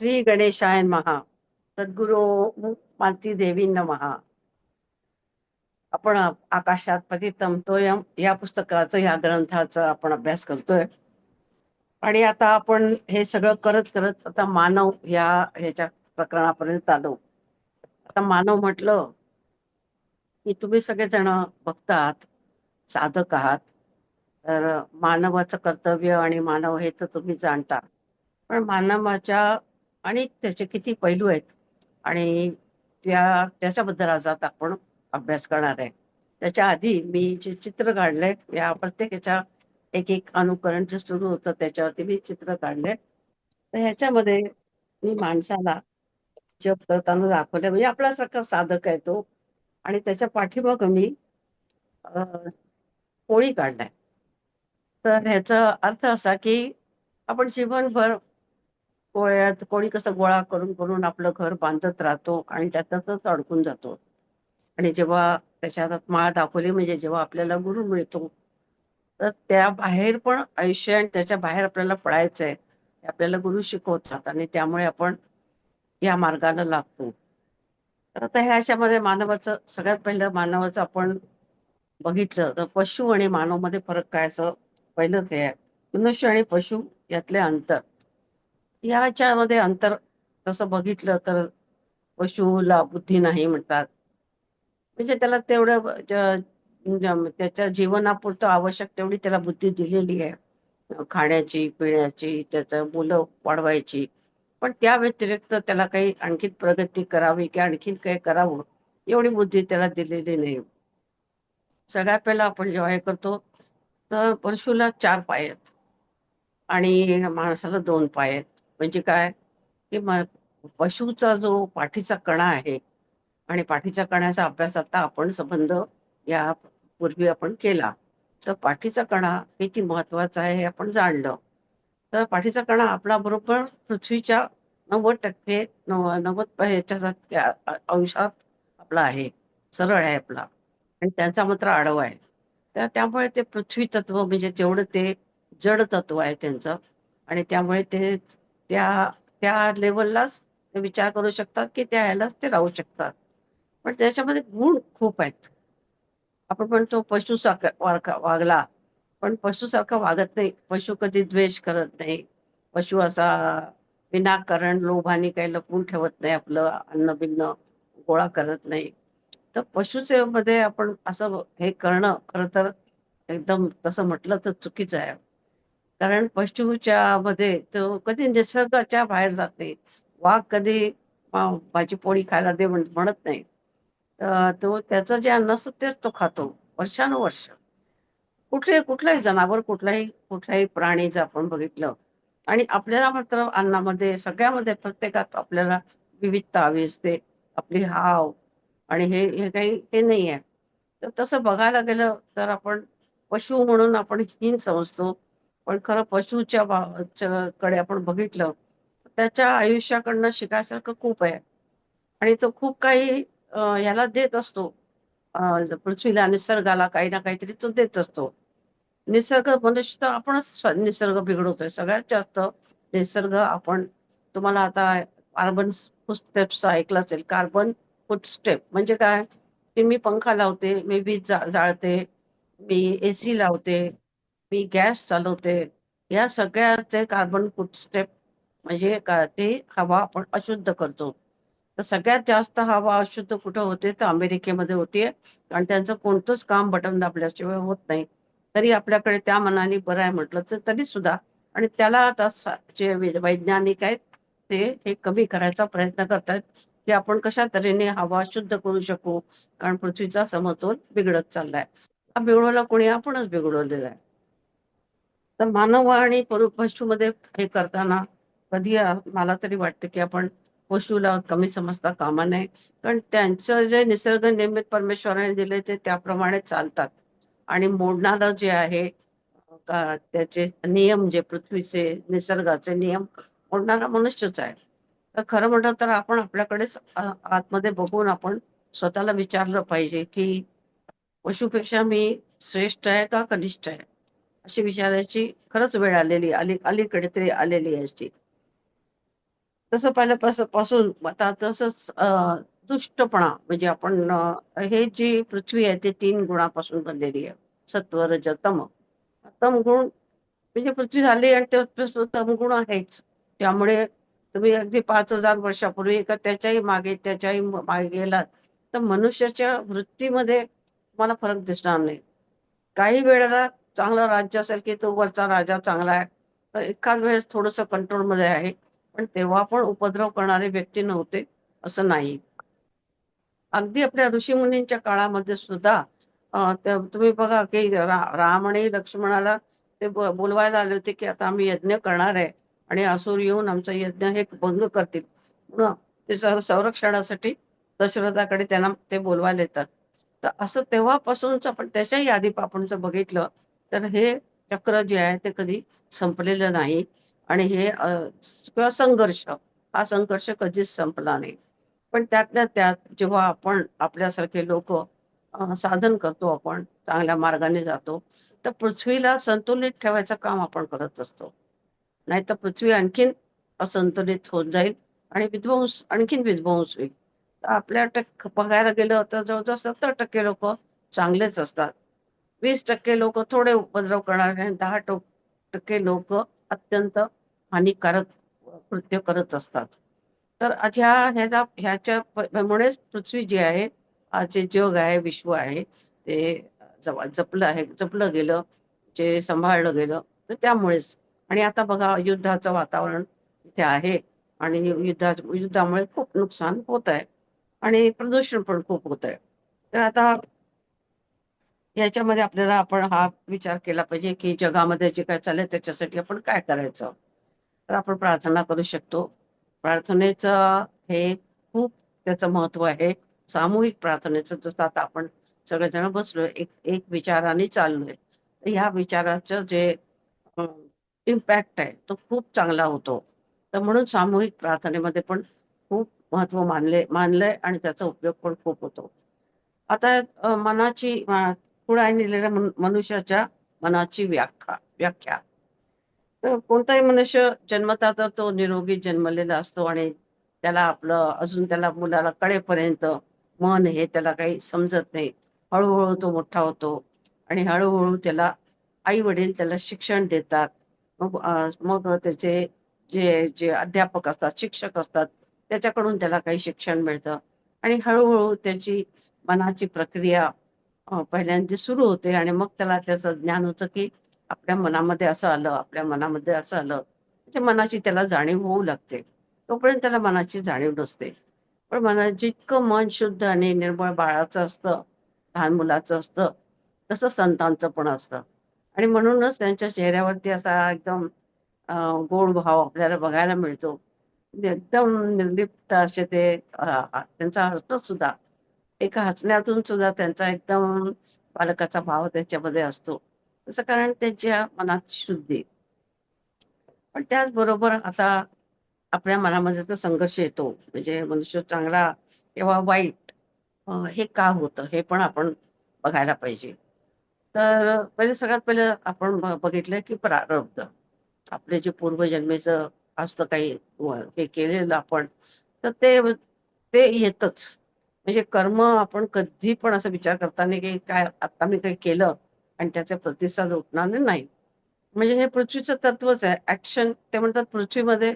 श्री गणेशाय नमः. सद्गुरो मालती देवी नमः. आपण आकाशात पतितम तोयम या पुस्तकाचं, या ग्रंथाचा आपण अभ्यास करतोय. आणि आता आपण हे सगळं करत करत आता मानव ह्याच्या प्रकरणापर्यंत आलो. आता मानव म्हटलं की तुम्ही सगळेजण भक्त आहात, साधक आहात. तर मानवाचं कर्तव्य आणि मानव हे तर तुम्ही जाणता. पण मानवाच्या आणि त्याचे किती पैलू आहेत आणि त्याच्याबद्दल आज आता आपण अभ्यास करणार आहे. त्याच्या आधी मी जे चित्र काढलंय या प्रत्येकाच्या एक एक अनुकरण जे सुरू होतं त्याच्यावरती मी चित्र काढले. तर ह्याच्यामध्ये मी माणसाला जप करताना दाखवलं, म्हणजे आपल्यासारखा साधक आहे तो. आणि त्याच्या पाठीमागं मी अ, कोळी काढलाय. तर ह्याचा अर्थ असा की आपण जीवनभर कोळी कसं गोळा करून करून आपलं घर बांधत राहतो आणि त्यातच अडकून जातो. आणि जेव्हा त्याच्यात माळ दाखवली, म्हणजे जेव्हा आपल्याला गुरु मिळतो, तर त्या बाहेर पण आयुष्य आणि त्याच्या बाहेर आपल्याला पडायचंय हे आपल्याला गुरु शिकवतात आणि त्यामुळे आपण या मार्गाला लागतो. तर आता ह्याच्यामध्ये मानवाचं सगळ्यात पहिलं मानवाचं आपण बघितलं तर पशु आणि मानव मध्ये फरक काय, असं पहिलंच हे आहे. मनुष्य आणि पशु यातले अंतर, याच्यामध्ये अंतर तसं बघितलं तर पशुला बुद्धी नाही म्हणतात. म्हणजे त्याला तेवढं त्याच्या जीवनापुरतं आवश्यक तेवढी त्याला बुद्धी दिलेली आहे. खाण्याची, पिण्याची, त्याचं मुलं वाढवायची. पण त्या व्यतिरिक्त त्याला काही आणखी प्रगती करावी की आणखीन काही करावं एवढी बुद्धी त्याला दिलेली नाही. सगळ्यात पहिला आपण जेव्हा हे करतो तर पशुला 4 पाय आहेत आणि माणसाला 2 पाय आहेत. म्हणजे काय की पशुचा जो पाठीचा कणा आहे, आणि पाठीच्या कण्याचा अभ्यास आता आपण संबंध या पूर्वी आपण केला. तर पाठीचा कणा किती महत्वाचा आहे हे आपण जाणलं. तर पाठीचा कणा आपला बरोबर पृथ्वीच्या 90% 90 ह्याच्या अंशात आपला आहे, सरळ आहे आपला. आणि त्यांचा मात्र आडवा आहे. त्यामुळे ते पृथ्वी तत्व, म्हणजे जेवढं ते जड तत्व आहे त्यांचं. आणि त्यामुळे ते त्या त्या लेवललाच ते विचार करू शकतात की त्या ह्यालाच ते राहू शकतात. पण त्याच्यामध्ये गुण खूप आहेत. आपण म्हणतो पशुसारखा वागला, पण पशुसारखा वागत नाही. पशु कधी द्वेष करत नाही. पशु असा विनाकारण लोभाने काही लपवून ठेवत नाही, आपलं अन्न बिन्न गोळा करत नाही. तर पशुचे मध्ये आपण असं हे करणं खरं तर एकदम तसं म्हटलं तर चुकीचं आहे. कारण पशुच्या मध्ये तो कधी निसर्गाच्या बाहेर जात नाही. वाघ कधी माझी पोळी खायला दे म्हणत नाही. तो त्याचं जे अन्न असतं तेच तो खातो वर्षानुवर्ष. कुठलंही जनावर, कुठलाही प्राणी जर आपण बघितलं, आणि आपल्याला मात्र अन्नामध्ये सगळ्यामध्ये प्रत्येकात आपल्याला विविधता हवी असते. आपली हाव आणि हे हे काही हे नाही आहे. तर तसं बघायला गेलं तर आपण पशु म्हणून आपण हीन समजतो. पण खरं कडे आपण बघितलं, त्याच्या आयुष्याकडनं शिकायसारखं खूप आहे. आणि तो खूप काही ह्याला देत असतो. पृथ्वीला, निसर्गाला काही ना काहीतरी तो देत असतो. निसर्ग, मनुष्य तर आपणच निसर्ग बिघडवतोय सगळ्यात जास्त. निसर्ग आपण, तुम्हाला आता कार्बन फूटस्टेप्स ऐकलं असेल. कार्बन फूटस्टेप म्हणजे काय, की मी पंखा लावते, मी वीज जाळते, मी एसी लावते, मी गॅस चालवते. या सगळ्याचे कार्बन फूटस्टेप म्हणजे ते हवा आपण अशुद्ध करतो. तर सगळ्यात जास्त हवा अशुद्ध कुठं होते, तर अमेरिकेमध्ये होतीये. कारण त्यांचं कोणतंच काम बटन दाबल्याशिवाय होत नाही. तरी आपल्याकडे त्या मनाने बरं आहे म्हटलं तर तरी सुद्धा. आणि त्याला आता जे वैज्ञानिक आहेत ते हे कमी करायचा प्रयत्न करतात, की आपण कशा तऱ्हेने हवा शुद्ध करू शकू. कारण पृथ्वीचा समतोल बिघडत चाललाय. हा बिघडवला कोणी, आपणच बिघडवलेला आहे. तर मानव आणि पशुमध्ये हे करताना कधी मला तरी वाटतं की आपण पशुला कमी समजता कामा नये. कारण त्यांचं जे निसर्ग निर्मित परमेश्वराने दिले ते त्याप्रमाणे चालतात. आणि मोडणारं जे आहे त्याचे नियम, जे पृथ्वीचे निसर्गाचे नियम मोडणारा मनुष्यच आहे. तर खरं म्हटलं तर आपण आपल्याकडेच आतमध्ये बघून आपण स्वतःला विचारलं पाहिजे की पशुपेक्षा मी श्रेष्ठ आहे का कनिष्ठ आहे, अशी विचारायची खरंच वेळ आलेली, अलीकडे तरी आलेली आहे अशी. तसं पहिल्यापासून आता तसंच दुष्टपणा म्हणजे आपण हे जी पृथ्वी आहे ते 3 गुणापासून बनलेली आहे. सत्व, रज, तम. तम गुण म्हणजे पृथ्वी झाली आणि त्यापासून तमगुण आहेच. त्यामुळे तुम्ही अगदी 5,000 वर्षापूर्वी का त्याच्याही मागे गेलात, तर मनुष्याच्या वृत्तीमध्ये तुम्हाला फरक दिसणार नाही. काही वेळेला चांगलं राज्य असेल, की तो वरचा राजा चांगला आहे. तर एखाद वेळेस थोडंसं कंट्रोलमध्ये आहे. पण तेव्हा पण उपद्रव करणारे व्यक्ती नव्हते, असं नाही. अगदी आपल्या ऋषीमुनींच्या काळामध्ये सुद्धा तुम्ही बघा की राम आणि लक्ष्मणाला ते बोलवायला आले होते की आता आम्ही यज्ञ करणार आहे आणि असुर येऊन आमचा यज्ञ हे भंग करतील. म्हणून ते संरक्षणासाठी दशरथाकडे त्यांना ते बोलवायला येतात. तर असं तेव्हापासूनच आपण त्याच्याही आधी आपण जर बघितलं तर हे चक्र जे आहे ते कधी संपलेलं नाही आणि हे किंवा संघर्ष हा संघर्ष कधीच संपला नाही. पण त्यातल्या त्यात जेव्हा आपण आपल्यासारखे लोक साधन करतो, आपण चांगल्या मार्गाने जातो, तर पृथ्वीला संतुलित ठेवायचं काम आपण करत असतो. नाहीतर पृथ्वी आणखीन असंतुलित होत जाईल आणि आणखीन विध्वंस होईल. तर आपल्या बघायला गेलं तर जवळजवळ 70% लोक चांगलेच असतात. 20% लोक थोडे उपद्रव करणारे आणि 10% लोक अत्यंत हानिकारक कृत्य करत असतात. तर ह्याच्यामुळेच पृथ्वी जी आहे, जे जग आहे, विश्व आहे, ते जपलं गेलं, जे सांभाळलं गेलं, तर त्यामुळेच. आणि आता बघा युद्धाचं वातावरण इथे आहे आणि युद्धामुळे खूप नुकसान होत आहे आणि प्रदूषण पण खूप होत आहे. तर आता याच्यामध्ये आपण हा विचार केला पाहिजे की जगामध्ये जे काय चाललंय त्याच्यासाठी आपण काय करायचं. तर आपण प्रार्थना करू शकतो. प्रार्थनेचं हे खूप त्याचं महत्व आहे. सामूहिक प्रार्थनेचं जसं आता आपण सगळेजण बसलोय एक एक विचाराने चाललोय, तर ह्या विचाराचं जे इम्पॅक्ट आहे तो खूप चांगला होतो. तर म्हणून सामूहिक प्रार्थनेमध्ये पण खूप महत्व मानलंय आणि त्याचा उपयोग पण खूप होतो. आता पुढे आहे लिहिलेल्या मनुष्याच्या मनाची व्याख्या. तर कोणताही मनुष्य जन्मता तर तो निरोगी जन्मलेला असतो आणि त्याला त्याला मुलाला कळेपर्यंत मन हे त्याला काही समजत नाही. हळूहळू तो मोठा होतो आणि हळूहळू त्याला आई वडील त्याला शिक्षण देतात. मग त्याचे जे जे अध्यापक असतात, शिक्षक असतात, त्याच्याकडून त्याला काही शिक्षण मिळतं आणि हळूहळू त्याची मनाची प्रक्रिया पहिल्यांदा सुरू होते आणि मग त्याला त्याचं ज्ञान होतं की आपल्या मनामध्ये असं आलं. म्हणजे मनाची त्याला जाणीव होऊ लागते. तोपर्यंत त्याला मनाची जाणीव नसते. पण जितकं मन शुद्ध आणि निर्मळ बाळाचं असतं, लहान मुलाचं असतं, तसं संतांचं पण असतं. आणि म्हणूनच त्यांच्या चेहऱ्यावरती असा एकदम गोड भाव आपल्याला बघायला मिळतो. म्हणजे एकदम निर्लिप्त असे ते त्यांचा हसतो सुद्धा. एका हसण्यातून सुद्धा त्यांचा एकदम बालकाचा भाव त्याच्यामध्ये असतो. तसं कारण त्यांच्या मनात शुद्धी. पण त्याचबरोबर आता आपल्या मनामध्ये तर संघर्ष येतो. म्हणजे मनुष्य चांगला किंवा वाईट हे का होतं हे पण आपण बघायला पाहिजे. तर सगळ्यात पहिलं आपण बघितलं की प्रारब्ध. आपले जे पूर्वजन्मेचं असतं काही हे केलेलं आपण, तर ते ते येतच. म्हणजे कर्म आपण कधी पण असा विचार करता नाही की काय आता मी काही केलं आणि त्याचे प्रतिसाद उठणार नाही. म्हणजे हे पृथ्वीचं तत्वच आहे. ते म्हणतात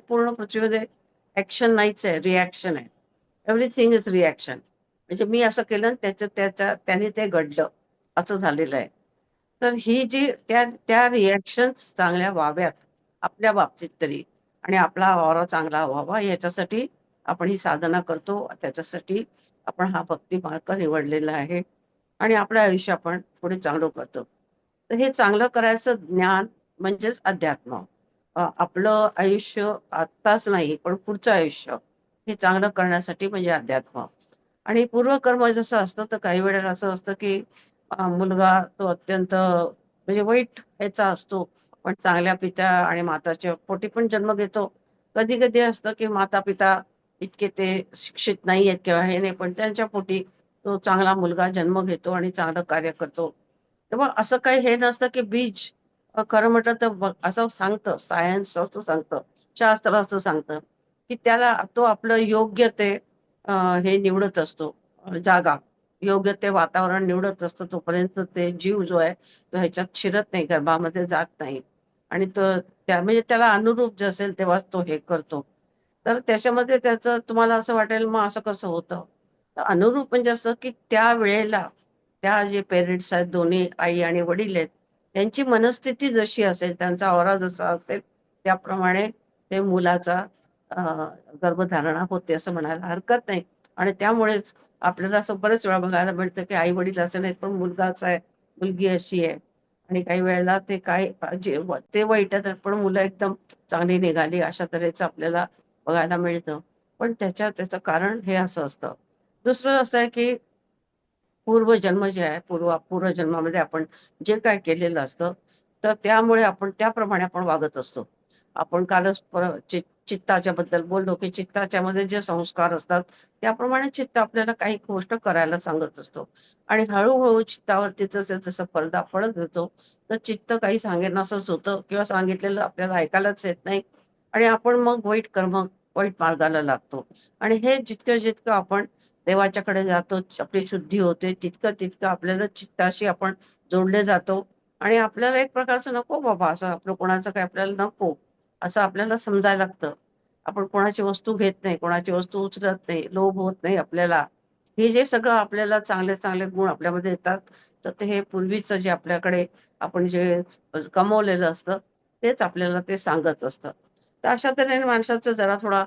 पूर्ण पृथ्वीमध्ये ॲक्शन नाहीच आहे, रिॲक्शन आहे. Everything is reaction. म्हणजे मी असं केलं आणि त्याने ते घडलं, असं झालेलं आहे. तर ही जी त्या रिॲक्शन्स चांगल्या व्हाव्यात, आपल्या बाबतीत तरी आणि आपला वावरा चांगला व्हावा याच्यासाठी आपण ही साधना करतो. त्याच्यासाठी आपण हा भक्ती मार्ग निवडलेला आहे आणि आपलं आयुष्य आपण पुढे चांगलं करतो. तर हे चांगलं करायचं ज्ञान म्हणजेच अध्यात्म. आपलं आयुष्य आत्ताच नाही, पण पुढचं आयुष्य हे चांगलं करण्यासाठी म्हणजे अध्यात्म. आणि पूर्वकर्म जसं असतं, तर काही वेळेला असं असतं, की मुलगा तो अत्यंत म्हणजे वाईट ह्याचा असतो, पण चांगल्या पिता आणि माताच्या पोटी पण जन्म घेतो. कधी-कधी असतं, की माता-पिता इतके ते शिक्षित नाहीयेत किंवा हे नाही, पण त्यांच्या पोटी तो चांगला मुलगा जन्म घेतो आणि चांगलं कार्य करतो. तेव्हा असं काही हे नसतं, की खरं म्हटलं तर असं सांगतं, सायन्स असं सांगतं, शास्त्र असं सांगतं, की त्याला तो आपलं योग्य ते हे निवडत असतो, जागा. योग्य ते वातावरण निवडत असतो तोपर्यंत ते जीव जो आहे तो ह्याच्यात शिरत नाही, गर्भामध्ये जात नाही. आणि तो म्हणजे त्याला अनुरूप जे असेल तेव्हाच तो हे करतो. तर त्याच्यामध्ये त्याचं तुम्हाला असं वाटेल मग असं कसं होतं? तर अनुरूप म्हणजे असं की त्या वेळेला त्या जे पेरेंट्स आहेत, दोन्ही आई आणि वडील आहेत, त्यांची मनस्थिती जशी असेल, त्यांचा औरा जसा असेल, त्याप्रमाणे ते मुलाचा अ, गर्भधारणा होते असं म्हणायला हरकत नाही. आणि त्यामुळेच आपल्याला असं बरेच वेळा बघायला मिळतं, की आई-वडील असे नाहीत, पण मुलगा असा आहे, मुलगी अशी आहे. आणि काही वेळेला ते काय ते वाईट आहेत, पण मुलं एकदम चांगली निघाली अशा तऱ्हेचं आपल्याला बघायला मिळतं. पण त्याचं कारण हे असं असतं. दुसरं असं आहे, की पूर्वजन्म जे आहे, पूर्वजन्मामध्ये आपण जे काय केलेलं असतं, तर त्यामुळे आपण त्याप्रमाणे आपण वागत असतो. आपण कालच चित्ताच्या बद्दल बोललो, की चित्ताच्या मध्ये जे संस्कार असतात, त्याप्रमाणे चित्त आपल्याला काही गोष्ट करायला सांगत असतो. आणि हळू चित्तावरती जसं-जसं पडदा पडत जातो, तर चित्त काही सांगेनासंच होतं किंवा सांगितलेलं आपल्याला ऐकायलाच येत नाही आणि आपण मग वाईट मार्गाला लागतो. आणि हे जितकं-जितकं आपण देवाच्याकडे जातो, आपली शुद्धी होते, तितकं-तितकं आपल्याला चित्ताशी आपण जोडले जातो आणि आपल्याला एक प्रकारचं नको बाबा, असं आपलं कोणाचं काही आपल्याला नको, असं आपल्याला समजायला लागतं. आपण कोणाची वस्तू घेत नाही, कोणाची वस्तू उचलत नाही, लोभ होत नाही आपल्याला. हे जे सगळं आपल्याला चांगले-चांगले गुण आपल्यामध्ये येतात, तर ते हे पूर्वीचं जे आपल्याकडे आपण जे कमवलेलं असतं, तेच आपल्याला ते सांगत असतं. तर अशा तऱ्हेने माणसाचं जरा थोडा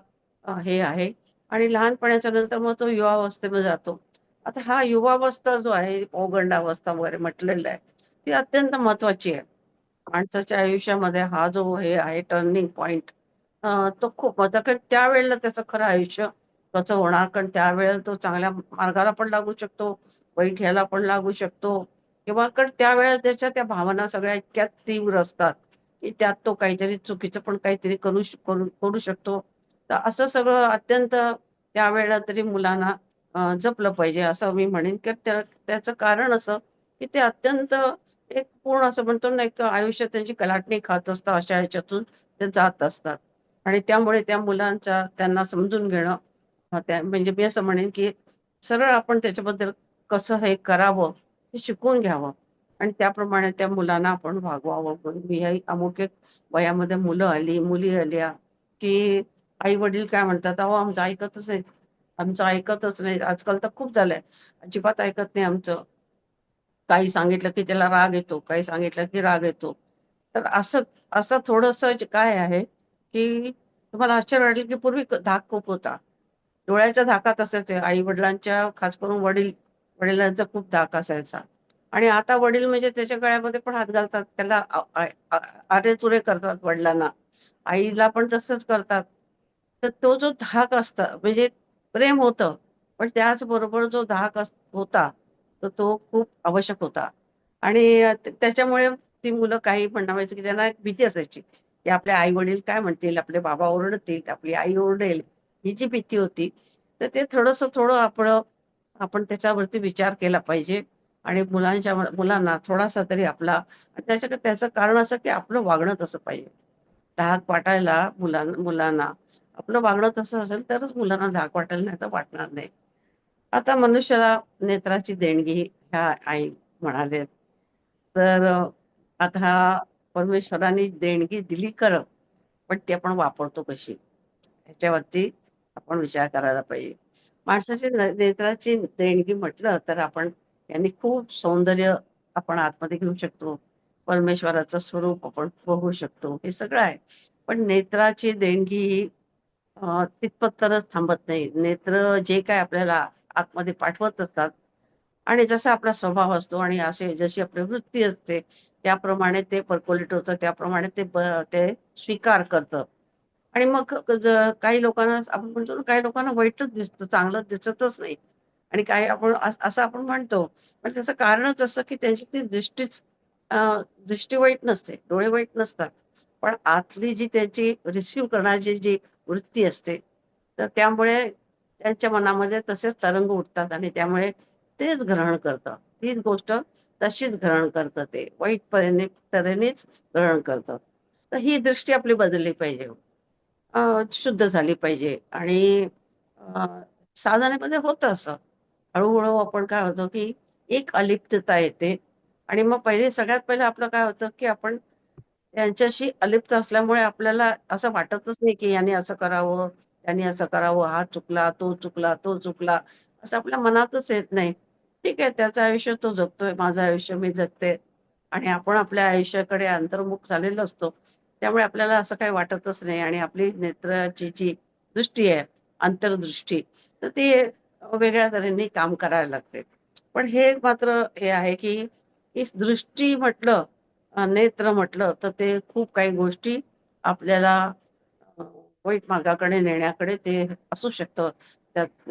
हे आहे. आणि लहानपणाच्या नंतर मग तो युवावस्थेमध्ये जातो. आता हा युवावस्था जो आहे, पौगंडावस्था वगैरे म्हटलेलं आहे, ती अत्यंत महत्त्वाची आहे. माणसाच्या आयुष्यामध्ये हा जो हे आहे टर्निंग पॉइंट, तो खूप महत्त्वाचा, कारण त्यावेळेला त्याचं खरं आयुष्य कसं होणार, कारण त्यावेळेला तो चांगल्या मार्गाला पण लागू शकतो, वाईट ह्याला पण लागू शकतो किंवा कारण त्यावेळेला त्याच्या त्या भावना सगळ्या इतक्या तीव्र असतात, की त्यात तो काहीतरी चुकीचं पण काहीतरी करू शकतो. तर असं सगळं अत्यंत त्यावेळेला तरी मुलांना जपलं पाहिजे असं मी म्हणेन, की त्याचं कारण असं, की ते अत्यंत एक पूर्ण असं म्हणतो ना, एक आयुष्य त्यांची कलाटणी खात असतं, अशा ह्याच्यातून ते जात असतात. आणि त्यामुळे त्या मुलांच्या त्यांना समजून घेणं, म्हणजे मी असं म्हणेन, की सरळ आपण त्याच्याबद्दल कसं हे करावं, हे शिकून घ्यावं आणि त्याप्रमाणे त्या मुलांना आपण वागवावं. पण मी ही अमुक एक वयामध्ये मुलं आली, मुली आल्या, की आई-वडील काय म्हणतात, "अहो, आमचं ऐकतच नाहीत. आमचं ऐकतच नाहीत." आजकाल तर खूप झालंय. अजिबात ऐकत नाही आमचं. काही सांगितलं की त्याला राग येतो, काही सांगितलं की राग येतो. तर असं असं थोडंसं जे काय आहे, की तुम्हाला आश्चर्य वाटेल की पूर्वी धाक खूप होता. डोळ्याच्या धाकात असायचे. आई-वडिलांच्या खास करून वडिलांचा खूप धाक असायचा. आणि आता वडील म्हणजे त्याच्या गळ्यामध्ये पण हात घालतात. त्याला अरे-तुरे करतात वडिलांना. आईला पण तसंच करतात. तर तो जो धाक असतो म्हणजे प्रेम होतं, पण त्याचबरोबर जो धाक होता, तर तो खूप आवश्यक होता. आणि त्याच्यामुळे ती मुलं काही म्हणावायचं की त्यांना एक भीती असायची, की आपले आई-वडील काय म्हणतील, आपले बाबा ओरडतील, आपली आई ओरडेल, ही जी भीती होती. तर ते थोडं आपण त्याच्यावरती विचार केला पाहिजे आणि मुलांना थोडासा तरी आपला त्याचं कारण असं की आपलं वागणं तसं पाहिजे. धाक वाटायला मुलांना आपलं वागणं तसं असेल तरच मुलांना धाक वाटेल, नाही तर वाटणार नाही. आता मनुष्याला नेत्राची देणगी ह्या आई म्हणाले. तर आता परमेश्वराने देणगी दिली खरं, पण ती आपण वापरतो कशी? ह्याच्यावरती आपण विचार करायला पाहिजे. माणसाची नेत्राची देणगी म्हटलं तर आपण यांनी खूप सौंदर्य आपण आतमध्ये घेऊ शकतो. परमेश्वराचं स्वरूप आपण बघू शकतो. हे सगळं आहे. पण नेत्राची देणगी तिथपतच थांबत नाही. नेत्र जे काही आपल्याला आतमध्ये पाठवत असतात आणि जसा आपला स्वभाव असतो आणि असे जशी आपली वृत्ती असते, त्याप्रमाणे ते पर्कोलेट होतं, त्याप्रमाणे ते स्वीकार करतं. आणि मग काही लोकांना आपण म्हणतो ना, काही लोकांना वाईटच दिसतं, चांगलं दिसतच नाही. आणि काही आपण असं आपण म्हणतो. पण त्याचं कारणच असं, की त्यांची ती अ, दृष्टी वाईट नसते, डोळे वाईट नसतात. पण आतली जी त्यांची रिसीव्ह करण्याची जी वृत्ती असते, तर त्यामुळे त्यांच्या मनामध्ये तसेच तरंग उठतात आणि त्यामुळे तेच ग्रहण करतं. तीच गोष्ट तशीच ग्रहण करतं ते. वाईट तऱ्हेनेच ग्रहण करतं. तर ही दृष्टी आपली बदलली पाहिजे. शुद्ध झाली पाहिजे. आणि अ, साधनेमध्ये होतं असं. हळू-हळू आपण काय होतं, की एक अलिप्तता येते आणि मग सगळ्यात पहिलं आपलं काय होतं, की आपण त्यांच्याशी अलिप्त असल्यामुळे आपल्याला असं वाटतच नाही, की याने असं करावं, त्याने असं करावं, हा चुकला, तो चुकला, तो चुकला, असं आपल्या मनातच येत नाही. ठीक आहे, त्याचं आयुष्य तो जगतोय, माझं आयुष्य मी जगते आणि आपण आपल्या आयुष्याकडे अंतर्मुख झालेलो असतो. त्यामुळे आपल्याला असं काही वाटतच नाही आणि आपली नेत्राची जी दृष्टी आहे, अंतर्दृष्टी, तर ती वेगळ्या तऱ्हेने काम करायला लागते. पण हे मात्र हे आहे, की दृष्टी म्हटलं, नेत्र म्हटलं, तर ते खूप काही गोष्टी आपल्याला अ, वाईट मार्गाकडे नेण्याकडे ते असू शकतं. त्यात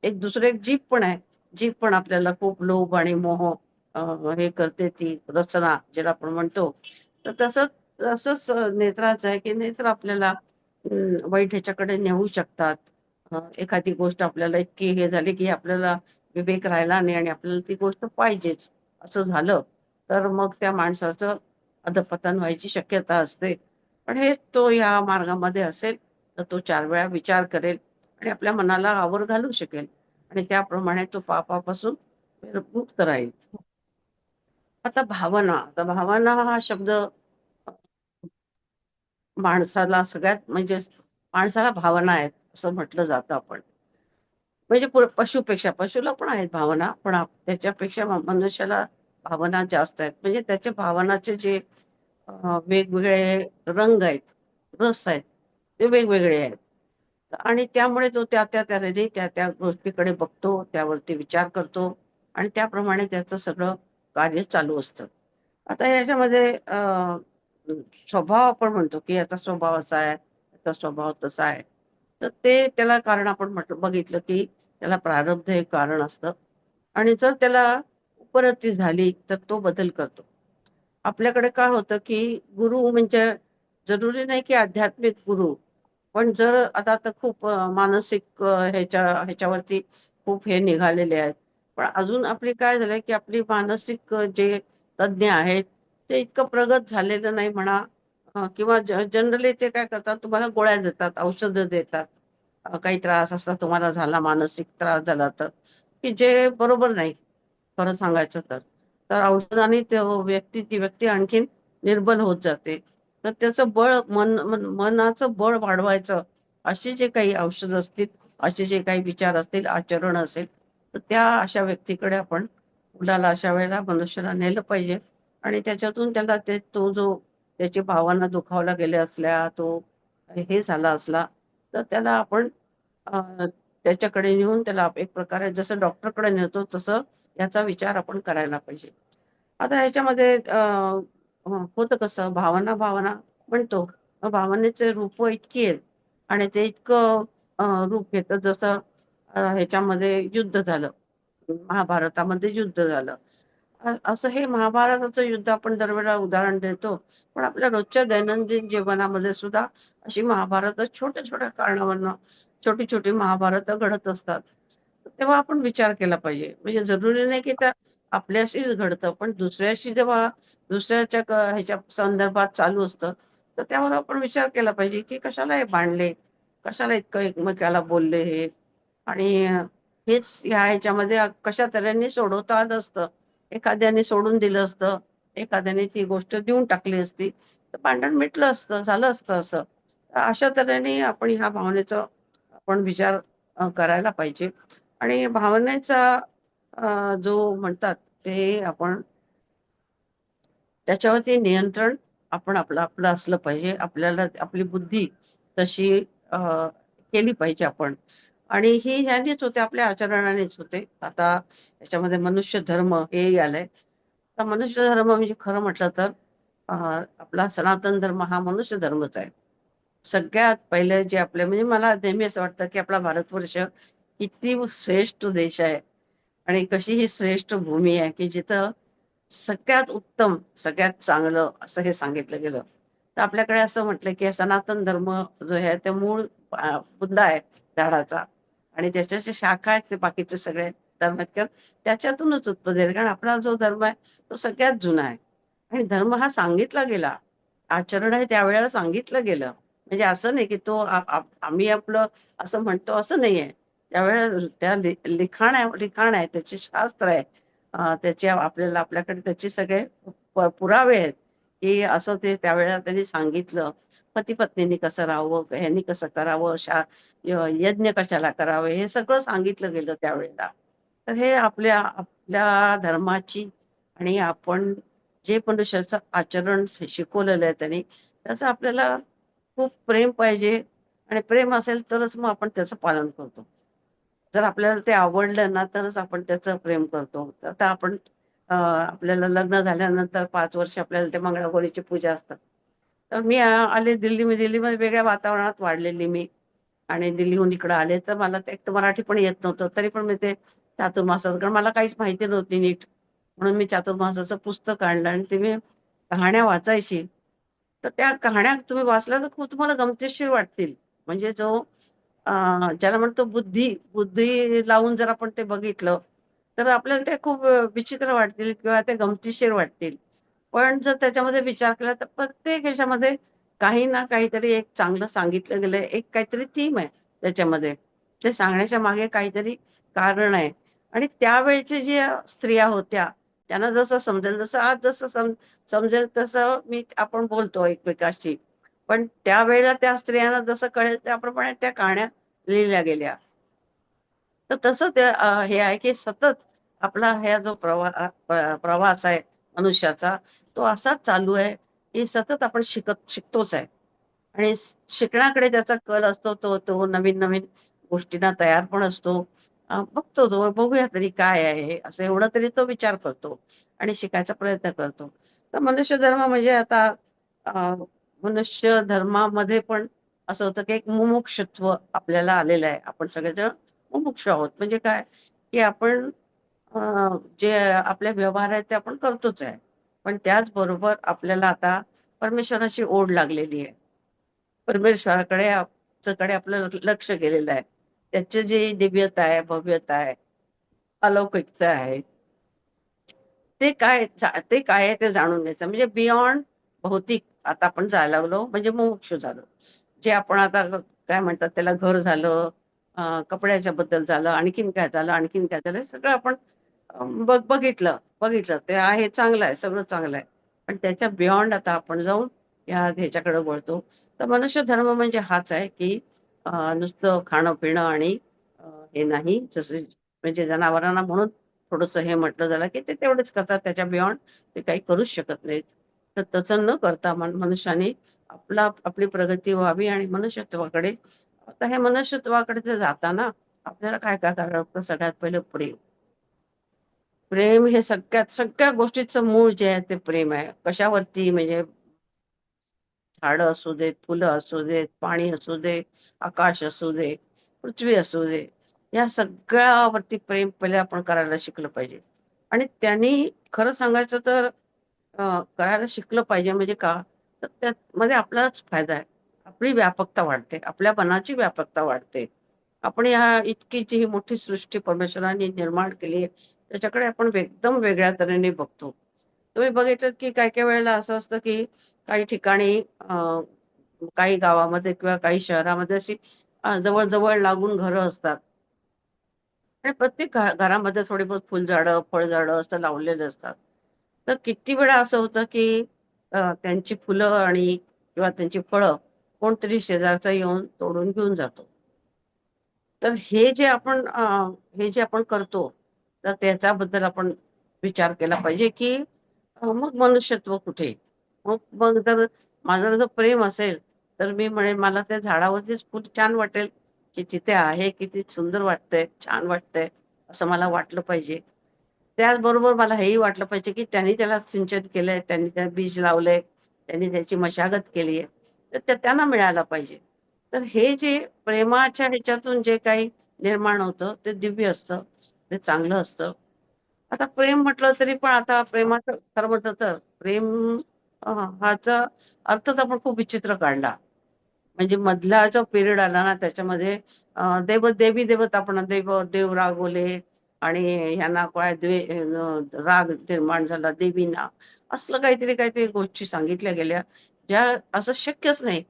एक दुसरं एक जीभ पण आहे. जीभ पण आपल्याला खूप लोभ आणि मोह अ, हे करते, ती रचना ज्याला आपण म्हणतो. तर तसंच नेत्राचं आहे, की नेत्र आपल्याला वाईट ह्याच्याकडे नेऊ शकतात. एखादी गोष्ट आपल्याला इतकी हे झाली, की आपल्याला विवेक राहिला नाही आणि आपल्याला ती गोष्ट पाहिजेच, असं झालं, तर मग त्या माणसाचं अधःपतन व्हायची शक्यता असते. पण हेच तो या मार्गामध्ये असेल, तर तो 4 वेळा विचार करेल आणि आपल्या मनाला आवर घालू शकेल आणि त्याप्रमाणे तो पापापासून मुक्त राहील. आता भावना हा शब्द माणसाला सगळ्यात म्हणजे माणसाला भावना आहेत असं म्हटलं जातं आपण. म्हणजे पशुपेक्षा पशुला पण आहेत भावना, पण त्याच्यापेक्षा मनुष्याला भावना जास्त आहेत. म्हणजे त्याच्या भावनाचे जे वेगवेगळे रंग आहेत, रस आहेत, ते वेगवेगळे आहेत. आणि त्यामुळे तो त्या तऱ्हेने त्या गोष्टीकडे बघतो, त्यावरती विचार करतो आणि त्याप्रमाणे त्याचं सगळं कार्य चालू असतं. आता ह्याच्यामध्ये स्वभाव आपण म्हणतो, की याचा स्वभाव असा आहे, त्याचा स्वभाव तसा आहे. तर ते त्याला कारण आपण बघितलं, की त्याला प्रारब्ध हे कारण असतं आणि जर त्याला उपरती झाली, तर तो बदल करतो. आपल्याकडे काय होतं, की गुरु म्हणजे जरुरी नाही, की आध्यात्मिक गुरु. पण जर आता तर खूप मानसिक ह्याच्यावरती खूप हे निघालेले आहेत. पण अजून आपली काय झालंय, की आपली मानसिक जे तज्ञ आहेत, ते इतकं प्रगत झालेलं नाही म्हणा. किंवा जनरली ते काय करतात, तुम्हाला गोळ्या देतात, औषधं देतात. काही त्रास असा तुम्हाला झाला, मानसिक त्रास झाला तर, की जे बरोबर नाही, खरं सांगायचं तर. तर औषधाने ती व्यक्ती आणखीन निर्बल होत जाते. तर त्याचं मनाचं बळ वाढवायचं, असे जे काही औषध असतील, असे जे काही विचार असतील, आचरण असेल, तर त्या अशा व्यक्तीकडे आपण मुलाला अशा वेळेला मनुष्याला नेलं पाहिजे आणि त्याच्यातून त्याला तो जो त्याची भावना दुखावल्या गेल्या असल्या, तो हे झाला असला, तर त्याला आपण अ, त्याच्याकडे नेऊन त्याला एक प्रकारे जसं डॉक्टरकडे नेतो, तसं याचा विचार आपण करायला पाहिजे. आता ह्याच्यामध्ये होतं कसं, भावना भावना म्हणतो. मग भावनेचे रूप इतकी आहेत आणि ते इतकं रूप घेतं, जसं ह्याच्यामध्ये युद्ध झालं. महाभारतामध्ये युद्ध झालं. असं हे महाभारताचं युद्ध आपण दरवेळेला उदाहरण देतो. पण आपल्या रोजच्या दैनंदिन जीवनामध्ये सुद्धा अशी महाभारतं छोट्या-छोट्या कारणावरनं छोटी-छोटी महाभारतं घडत असतात. तेव्हा आपण विचार केला पाहिजे. म्हणजे जरुरी नाही की त्या आपल्याशीच घडतं, पण दुसऱ्याशी जेव्हा दुसऱ्याच्या ह्याच्या संदर्भात चालू असतं, तर त्यावर आपण विचार केला पाहिजे, की कशाला हे भांडले? कशाला इतकं एकमेकाला बोलले हे? आणि हेच ह्या ह्याच्यामध्ये कशा तऱ्हेने सोडवता आलं असतं. एखाद्याने सोडून दिलं असतं, एखाद्याने ती गोष्ट देऊन टाकली असती, तर भांडण मिटलं असतं, झालं असतं असं. अशा तऱ्हेने आपण ह्या भावनेचा आपण विचार करायला पाहिजे आणि भावनेचा जो म्हणतात ते आपण त्याच्यावरती नियंत्रण आपण आपलं असलं पाहिजे. आपल्याला आपली बुद्धी तशी अ, केली पाहिजे आपण. आणि ही ह्यानेच होते, आपल्या आचरणानेच होते. आता त्याच्यामध्ये मनुष्य धर्म हेही आलंय. तर मनुष्य धर्म म्हणजे खरं म्हटलं तर अ, आपला सनातन धर्म हा मनुष्य धर्मच आहे. सगळ्यात पहिले जे आपले म्हणजे मला नेहमी असं वाटतं, की आपला भारतवर्ष किती श्रेष्ठ देश आहे आणि कशी ही श्रेष्ठ भूमी आहे, की जिथं सगळ्यात उत्तम, सगळ्यात चांगलं असं हे सांगितलं गेलं. तर आपल्याकडे असं म्हटलं, की सनातन धर्म जो आहे ते मूळ बुंदा आहे झाडाचा आणि त्याच्या ज्या शाखा आहेत ते बाकीचे सगळे धर्म आहेत, कारण त्याच्यातूनच उत्पत्ती झाली. कारण आपला जो धर्म आहे तो सगळ्यात जुना आहे आणि धर्म हा सांगितला गेला. आचरण आहे त्यावेळेला सांगितलं गेलं. म्हणजे असं नाही की तो आम्ही आपलं असं म्हणतो असं नाहीये. त्यावेळेला त्या लिखाण आहे, त्याचे शास्त्र आहे. त्याचे आपल्याला आपल्याकडे त्याचे सगळे पुरावे आहेत, की असं ते त्यावेळेला त्यांनी सांगितलं. पती-पत्नींनी कसं राहावं, ह्यांनी कसं करावं, यज्ञ कशाला करावे, हे सगळं सांगितलं गेलं त्यावेळेला. तर हे आपल्या आपल्या धर्माची आणि आपण जे मनुष्याचं आचरण शिकवलेलं आहे त्यांनी, त्याचं आपल्याला खूप प्रेम पाहिजे आणि प्रेम असेल तरच मग आपण त्याचं पालन करतो. जर आपल्याला ते आवडलं ना, तरच आपण त्याचं प्रेम करतो. तर आता आपण आपल्याला लग्न झाल्यानंतर 5 वर्ष आपल्याला ते मंगळागौरीची पूजा असतात. तर मी आले दिल्लीमध्ये वेगळ्या वातावरणात वाढलेली मी आणि दिल्लीहून इकडं आले, तर मला ते एक तर मराठी पण येत नव्हतं. तरी पण मी ते चातुर्मासाचं, कारण मला काहीच माहिती नव्हती नीट. म्हणून मी चातुर्मासाचं पुस्तक आणलं आणि ते मी कहाण्या वाचायची. तर त्या कहाण्या तुम्ही वाचल्या तर खूप तुम्हाला गमतीशीर वाटतील. म्हणजे अ, ज्याला म्हणतो बुद्धी लावून जर आपण ते बघितलं, तर आपल्याला ते खूप विचित्र वाटतील किंवा ते गमतीशीर वाटतील. पण जर त्याच्यामध्ये विचार केला तर प्रत्येक ह्याच्यामध्ये काही ना काहीतरी एक चांगलं सांगितलं गेलंय. एक काहीतरी थीम आहे त्याच्यामध्ये. ते सांगण्याच्या मागे काहीतरी कारण आहे. आणि त्यावेळच्या ज्या स्त्रिया होत्या, त्यांना जसं समजेल, जसं आज जसं समजेल तसं आपण बोलतो एकमेकांशी. पण त्यावेळेला त्या स्त्रियांना जसं कळेल त्याप्रमाणे त्या कहाण्या लिहिल्या गेल्या. तर तसं हे आहे की सतत आपला हा जो प्रवास आहे मनुष्याचा, तो असाच चालू आहे, की सतत आपण शिकतोच आहे. आणि शिकण्याकडे त्याचा कल असतो. तो तो नवीन-नवीन गोष्टींना तयार पण असतो. बघतो तो, बघूया तरी काय आहे हे, असं एवढं तरी तो विचार करतो आणि शिकायचा प्रयत्न करतो. तर मनुष्य धर्म म्हणजे आता अ, मनुष्य धर्मामध्ये पण असं होतं, की एक मुमुक्षुत्व आपल्याला आलेलं आहे. आपण सगळेजण मुमुक्षू आहोत. म्हणजे काय, की आपण अ, जे आपले व्यवहार आहेत ते आपण करतोच आहे. पण त्याचबरोबर आपल्याला आता परमेश्वराची ओढ लागलेली आहे. परमेश्वराकडे कडे आपलं लक्ष गेलेलं आहे. त्याची जी दिव्यता आहे, भव्यता आहे, अलौकिकता आहे, ते काय आहे ते जाणून घ्यायचं. म्हणजे बियॉन्ड भौतिक आता आपण जायला लागलो म्हणजे मुमुक्षू झालो. जे आपण आता काय म्हणतात त्याला घर झालं, कपड्याच्या बद्दल झालं, आणखीन काय झालं, आणखीन काय झालं, हे सगळं आपण बघितलं. ते आहे चांगलं आहे, सगळं चांगलं आहे. पण त्याच्या बियॉन्ड आता आपण जाऊन ह्याच्याकडे वळतो. तर मनुष्य धर्म म्हणजे हाच आहे, की नुसतं खाणं-पिणं आणि अ, हे नाही जसे म्हणजे जनावरांना म्हणून थोडंसं हे म्हटलं झालं, की ते तेवढेच करतात. त्याच्या बियॉन्ड ते काही करूच शकत नाहीत. तर तसं न करता मनुष्याने आपली प्रगती व्हावी आणि मनुष्यत्वाकडे आता हे मनुष्यत्वाकडे जर जाताना आपल्याला काय करावं लागतं सगळ्यात पहिलं प्रेम. प्रेम हे सगळ्या गोष्टीचं मूळ जे आहे ते प्रेम आहे. कशावरती म्हणजे झाडं असू देत, फुलं असू देत, पाणी असू दे, आकाश असू दे, पृथ्वी असू दे. या सगळ्यावरती प्रेम पहिले आपण करायला शिकलं पाहिजे. आणि त्यांनी खरं सांगायचं तर करायला शिकलं पाहिजे म्हणजे का? तर त्यामध्ये आपलाच फायदा आहे. आपली व्यापकता वाढते. आपल्या मनाची व्यापकता वाढते. आपण इतकी जी ही मोठी सृष्टी परमेश्वराने निर्माण केली आहे, त्याच्याकडे आपण एकदम वेगळ्या तऱ्हेने बघतो. तुम्ही बघितलत की काही-काही वेळेला असं असतं की काही ठिकाणी काही गावामध्ये किंवा काही शहरामध्ये अशी जवळ-जवळ लागून घरं असतात. आणि प्रत्येक घरामध्ये थोडी बहुत फुलझाडं, फळझाडं असं लावलेले असतात. तर किती वेळा असं होतं, की त्यांची फुलं आणि किंवा त्यांची फळं कोणतरी शेजारचा येऊन तोडून घेऊन जातो. तर हे जे आपण करतो, तर त्याच्याबद्दल आपण विचार केला पाहिजे, की मग मनुष्यत्व कुठे? मग मग जर माझं जर प्रेम असेल, तर मी म्हणेन मला त्या झाडावरतीच फुल छान वाटेल, की तिथे आहे, किती सुंदर वाटतंय, छान वाटतंय, असं मला वाटलं पाहिजे. त्याचबरोबर मला हेही वाटलं पाहिजे, की त्यांनी त्याला सिंचन केलंय, त्यांनी त्याला बीज लावलंय, त्यांनी त्याची मशागत केली आहे, तर ते त्यांना मिळायला पाहिजे. तर हे जे प्रेमाच्या ह्याच्यातून जे काही निर्माण होतं, ते दिव्य असतं, ते चांगलं असतं. आता प्रेम म्हटलं तरी पण आता प्रेमाचं खरं म्हटलं तर प्रेम हाचा अर्थच आपण खूप विचित्र काढला. म्हणजे मधला जो पिरियड आला ना त्याच्यामध्ये देवी-देवता आपण देव रागवले आणि ह्यांना काय राग निर्माण झाला देवींना. असलं काहीतरी गोष्टी सांगितल्या गेल्या, ज्या असं शक्यच नाही.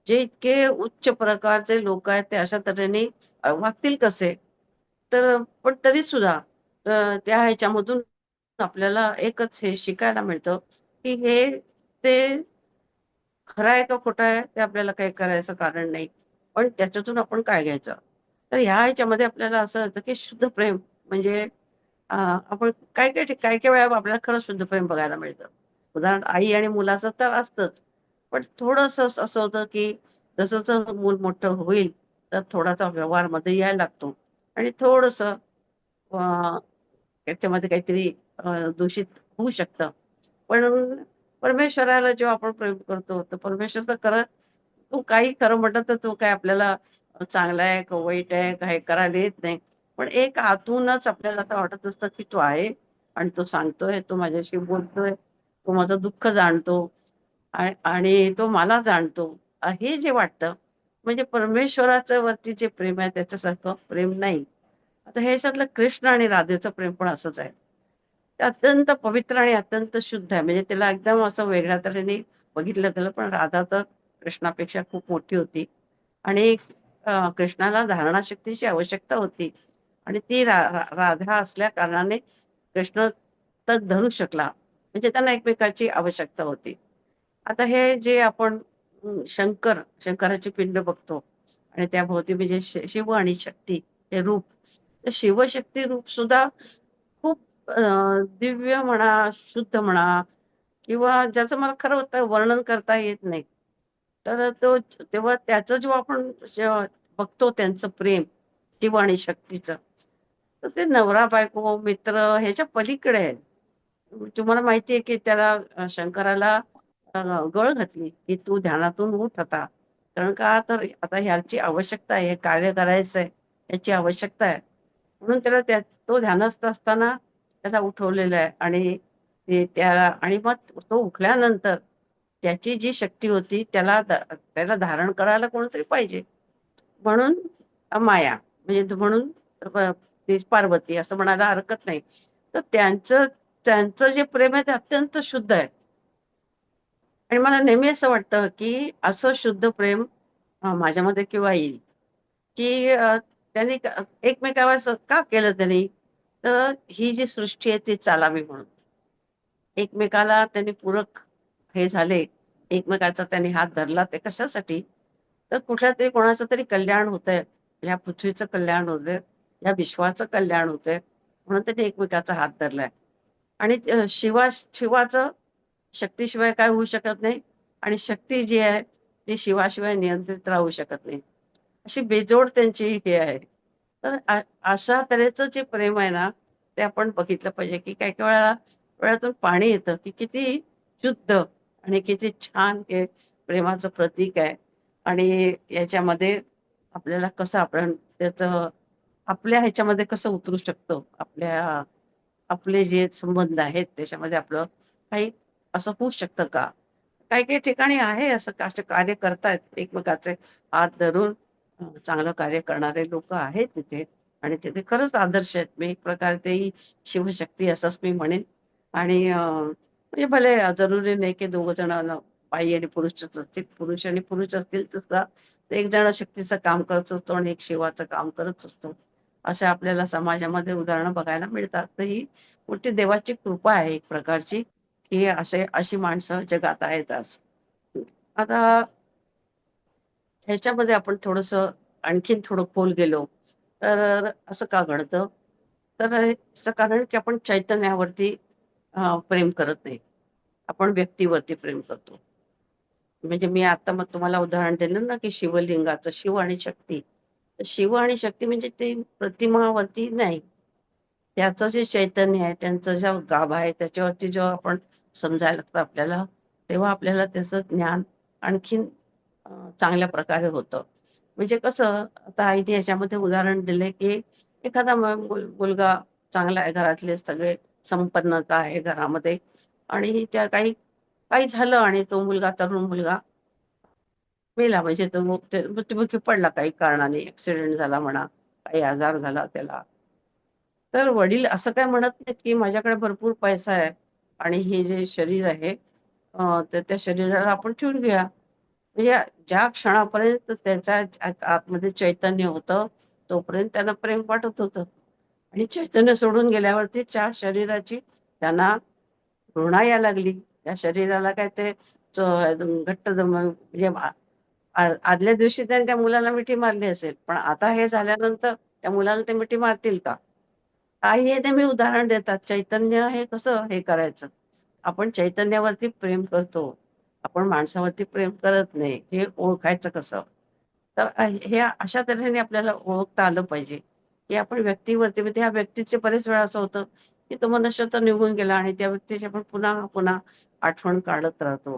जे इतके उच्च प्रकारचे लोक आहेत ते अशा तऱ्हेने वागतील कसे? तर पण तरी सुद्धा त्या ह्याच्यामधून आपल्याला एकच हे शिकायला मिळतं, की हे ते खरं आहे का खोटं आहे ते आपल्याला काही करायचं कारण नाही. पण त्याच्यातून आपण काय घ्यायचं? तर ह्या ह्याच्यामध्ये आपल्याला असं होतं, की शुद्ध प्रेम म्हणजे आपण काही-काही वेळा आपल्याला खरंच शुद्ध प्रेम बघायला मिळतं. उदाहरण आई आणि मुलाचं तर असतंच. पण थोडंसं असं होतं, की जसं मूल मोठं होईल, तर थोडासा व्यवहार मध्ये यायला लागतो आणि थोडंसं त्याच्यामध्ये काहीतरी दूषित होऊ शकतं. पण परमेश्वराला जेव्हा आपण प्रेम करतो, तर परमेश्वर तर तो काही खरं म्हटलं तर तो काय आपल्याला चांगला आहे का वाईट आहे का हे करायला येत नाही. पण एक आतूनच आपल्याला आता वाटत असतं, की तो आहे आणि तो सांगतोय, तो माझ्याशी बोलतोय, तो माझं दुःख जाणतो आणि तो मला जाणतो. हे जे वाटतं म्हणजे परमेश्वराच्या वरती जे प्रेम आहे त्याच्यासारखं प्रेम नाही. आता हे ह्याच्यातलं कृष्ण आणि राधेचं प्रेम पण असंच आहे. ते अत्यंत पवित्र आणि अत्यंत शुद्ध आहे. म्हणजे त्याला एकदम असं वेगळ्या तऱ्हेने बघितलं गेलं, पण राधा तर कृष्णापेक्षा खूप मोठी होती आणि कृष्णाला धारणाशक्तीची आवश्यकता होती आणि ती राधा असल्या कारणाने कृष्ण तग धरू शकला. म्हणजे त्यांना एकमेकाची आवश्यकता होती. आता हे जे आपण शंकराची पिंड बघतो आणि त्याभोवती म्हणजे शिव आणि शक्ती हे रूप. तर शिवशक्ती रूप सुद्धा खूप दिव्य म्हणा, शुद्ध म्हणा किंवा ज्याचं मला खरं होतं वर्णन करता येत नाही. तर तेव्हा त्याचं जेव्हा आपण जेव्हा बघतो त्यांचं प्रेम शिव आणि शक्तीचं, तर ते नवरा-बायको, मित्र ह्याच्या पलीकडे आहे. तुम्हाला माहिती आहे, की त्याला शंकराला अ, गळ घातली, की "तू ध्यानातून उठ आता." कारण का तर आता ह्याची आवश्यकता आहे, हे कार्य करायचंय, याची आवश्यकता आहे. म्हणून त्याला तो ध्यानस्थ असताना त्याला उठवलेलं आहे आणि आणि मग तो उठल्यानंतर त्याची जी शक्ती होती त्याला धारण करायला कोणतरी पाहिजे. म्हणून माया म्हणजे म्हणून अ, ती पार्वती असं म्हणायला हरकत नाही. तर त्यांचं जे प्रेम आहे ते अत्यंत शुद्ध आहे आणि मला नेहमी असं वाटतं, की असं शुद्ध प्रेम माझ्यामध्ये केव्हा येईल, की त्यांनी एकमेकावर असं का केलं त्यांनी? तर ही जी सृष्टी आहे ती चालावी म्हणून. एकमेकाला त्यांनी पूरक हे झाले, एकमेकाचा त्यांनी हात धरला ते कशासाठी? तर कुठल्यातरी कोणाचं तरी कल्याण होतंय. या पृथ्वीचं कल्याण होतंय, या विश्वाचं कल्याण होतंय म्हणून त्यांनी एकमेकाचा हात धरलाय. आणि शिवाचं शक्तीशिवाय काय होऊ शकत नाही आणि शक्ती जी आहे ती शिवाशिवाय नियंत्रित राहू शकत नाही. अशी बेजोड त्यांची हे आहे. तर अशा तऱ्हेचं जे प्रेम आहे ना, ते आपण बघितलं पाहिजे, की काही-काही वेळेला डोळ्यातून पाणी येतं, की किती शुद्ध आणि किती छान हे प्रेमाचं प्रतीक आहे. आणि याच्यामध्ये आपल्याला कसं आपण त्याचं आपल्या ह्याच्यामध्ये कसं उतरू शकतो. आपले जे संबंध आहेत त्याच्यामध्ये आपलं काही असं होऊ शकतं का? काही-काही ठिकाणी आहे असं असे कार्य करतायत एकमेकाचे हात धरून चांगलं कार्य करणारे लोकं आहेत तिथे आणि तिथे खरंच आदर्श आहेत. मी एक प्रकारे तेही शिवशक्ती असंच मी म्हणेन आणि म्हणजे भले जरुरी नाही की दोघं जण बाई आणि पुरुषच असतील. पुरुष आणि पुरुष असतील तर सुद्धा एक जण शक्तीचं काम करत असतो आणि एक शिवाचं काम करत असतो. अशा आपल्याला समाजामध्ये उदाहरणं बघायला मिळतात. तर ही मोठी देवाची कृपा आहे एक प्रकारची, की अशी माणसं जगात आहेत आज. आता ह्याच्यामध्ये आपण थोडंसं आणखीन थोडं खोल गेलो, तर असं का घडतं? तर याचं कारण की आपण चैतन्यावरती प्रेम करत नाही. आपण व्यक्तीवरती प्रेम करतो. म्हणजे मी आता मग तुम्हाला उदाहरण दिलं ना, की शिवलिंगाचं शिव आणि शक्ती. तर शिव आणि शक्ती म्हणजे ते प्रतिमावरती नाही. त्याचं जे चैतन्य आहे, त्यांचं ज्या गाभा आहे, त्याच्यावरती जेव्हा आपण समजायला लागतं आपल्याला, तेव्हा आपल्याला त्याचं ज्ञान आणखीन चांगल्या प्रकारे होतं. म्हणजे कसं, आता आईने याच्यामध्ये उदाहरण दिलंय, की एखादा मुलगा चांगला आहे, घरातले सगळे संपन्नता आहे घरामध्ये आणि त्या काही झालं आणि तो तरुण मुलगा मेला म्हणजे तो मृत्युमुखी पडला काही कारणाने, ॲक्सिडेंट झाला म्हणा, काही आजार झाला त्याला. तर वडील असं काय म्हणत नाहीत, की माझ्याकडे भरपूर पैसा आहे आणि हे जे शरीर आहे तर त्या शरीराला आपण ठेवून घेऊया. म्हणजे ज्या क्षणापर्यंत त्यांच्या आतमध्ये चैतन्य होतं तोपर्यंत त्यांना प्रेम वाटत होतं. आणि चैतन्य सोडून गेल्यावरती त्या शरीराची त्यांना घृणा यायला लागली. त्या शरीराला काय ते घट्ट म्हणजे आदल्या दिवशी त्याने त्या मुलाला मिठी मारली असेल, पण आता हे झाल्यानंतर त्या मुलाला ते मिठी मारतील का? आई हे नेहमी उदाहरण देतात. चैतन्य हे कसं हे करायचं? आपण चैतन्यावरती प्रेम करतो. आपण माणसावरती प्रेम करत नाही. हे ओळखायचं कसं? तर हे अशा तऱ्हेने आपल्याला ओळखता आलं पाहिजे, की आपण व्यक्तीवरती म्हणजे त्या व्यक्तीचे बरेच वेळा असं होतं, की तो मनुष्य तर निघून गेला आणि त्या व्यक्तीची आपण पुन्हा पुन्हा आठवण काढत राहतो.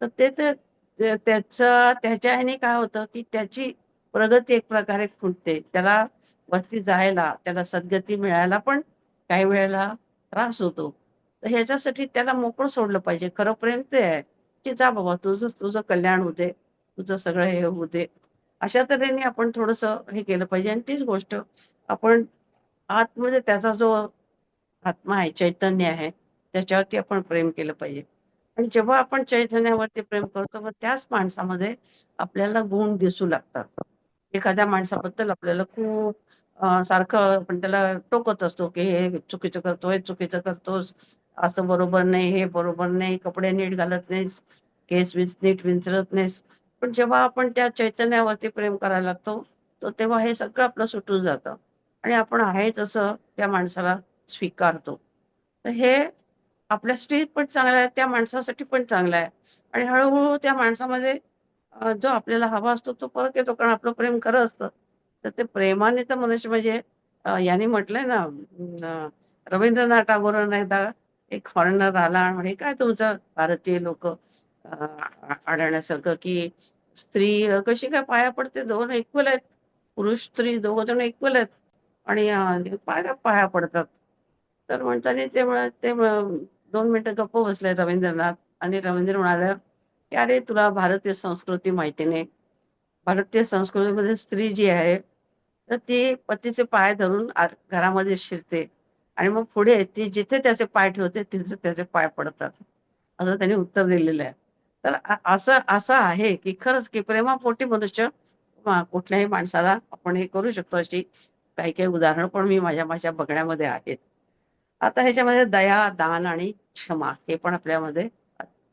तर ते ते ते त्याचं त्याच्या ह्याने काय होतं, की त्याची प्रगती एक प्रकारे खुंटते. त्याला वरती जायला, त्याला सद्गती मिळायला पण काही वेळेला त्रास होतो. तर ह्याच्यासाठी त्याला मोकळं सोडलं पाहिजे. खरं प्रेम ते आहे, की जा बाबा तुझं तुझं कल्याण होऊ दे, तुझं सगळं हे होऊ दे. अशा तऱ्हेने आपण थोडंसं हे केलं पाहिजे आणि तीच गोष्ट आपण आतमध्ये त्याचा जो आत्मा आहे, चैतन्य आहे, त्याच्यावरती आपण प्रेम केलं पाहिजे. आणि जेव्हा आपण चैतन्यावरती प्रेम करतो, मग त्याच माणसामध्ये आपल्याला गुण दिसू लागतात. एखाद्या माणसाबद्दल आपल्याला खूप सारखं आपण त्याला टोकत असतो, की हे चुकीचं करतोय, चुकीचं करतोस, असं बरोबर नाही, हे बरोबर नाही, कपडे नीट घालत नाहीस, केस नीट विंचरत नाहीस. पण जेव्हा आपण त्या चैतन्यावरती प्रेम करायला लागतो, तर तेव्हा हे सगळं आपलं सुटून जातं आणि आपण आहे तसं त्या माणसाला स्वीकारतो. तर हे आपल्यासाठी पण चांगलं आहे, त्या माणसासाठी पण चांगलं आहे आणि हळू त्या माणसामध्ये जो आपल्याला हवा असतो तो परत येतो कारण आपलं प्रेम खरं असतं. तर ते प्रेमाने तर मनुष्य म्हणजे याने म्हटलंय ना रवींद्रनाथ टागोरांना एकदा एक फॉरेनर आला आणि म्हणे, "काय तुमचं भारतीय लोकं आढळण्यासारखं, की स्त्री कशी काय पाया पडते? 2 इक्वल आहेत. पुरुष, स्त्री दोघं जण इक्वल आहेत आणि पाया पाया पडतात." तर म्हणताना ते 2 मिनिटं गप्प बसले रवींद्रनाथ आणि रवींद्र म्हणाले, की "अरे तुला भारतीय संस्कृती माहिती नाही. भारतीय संस्कृतीमध्ये स्त्री जी आहे, तर ती पतीचे पाय धरून घरामध्ये शिरते आणि मग पुढे ती जिथे त्याचे पाय ठेवते तिथे त्याचे पाय पडतात." असं त्यांनी उत्तर दिलेलं आहे. तर असं असं आहे, की खरंच की प्रेमापोटी मनुष्य कुठल्याही माणसाला आपण हे करू शकतो अशी काही-काही उदाहरणं पण मी माझ्या माझ्या बघण्यामध्ये आहेत. आता ह्याच्यामध्ये दया, दान आणि क्षमा हे पण आपल्यामध्ये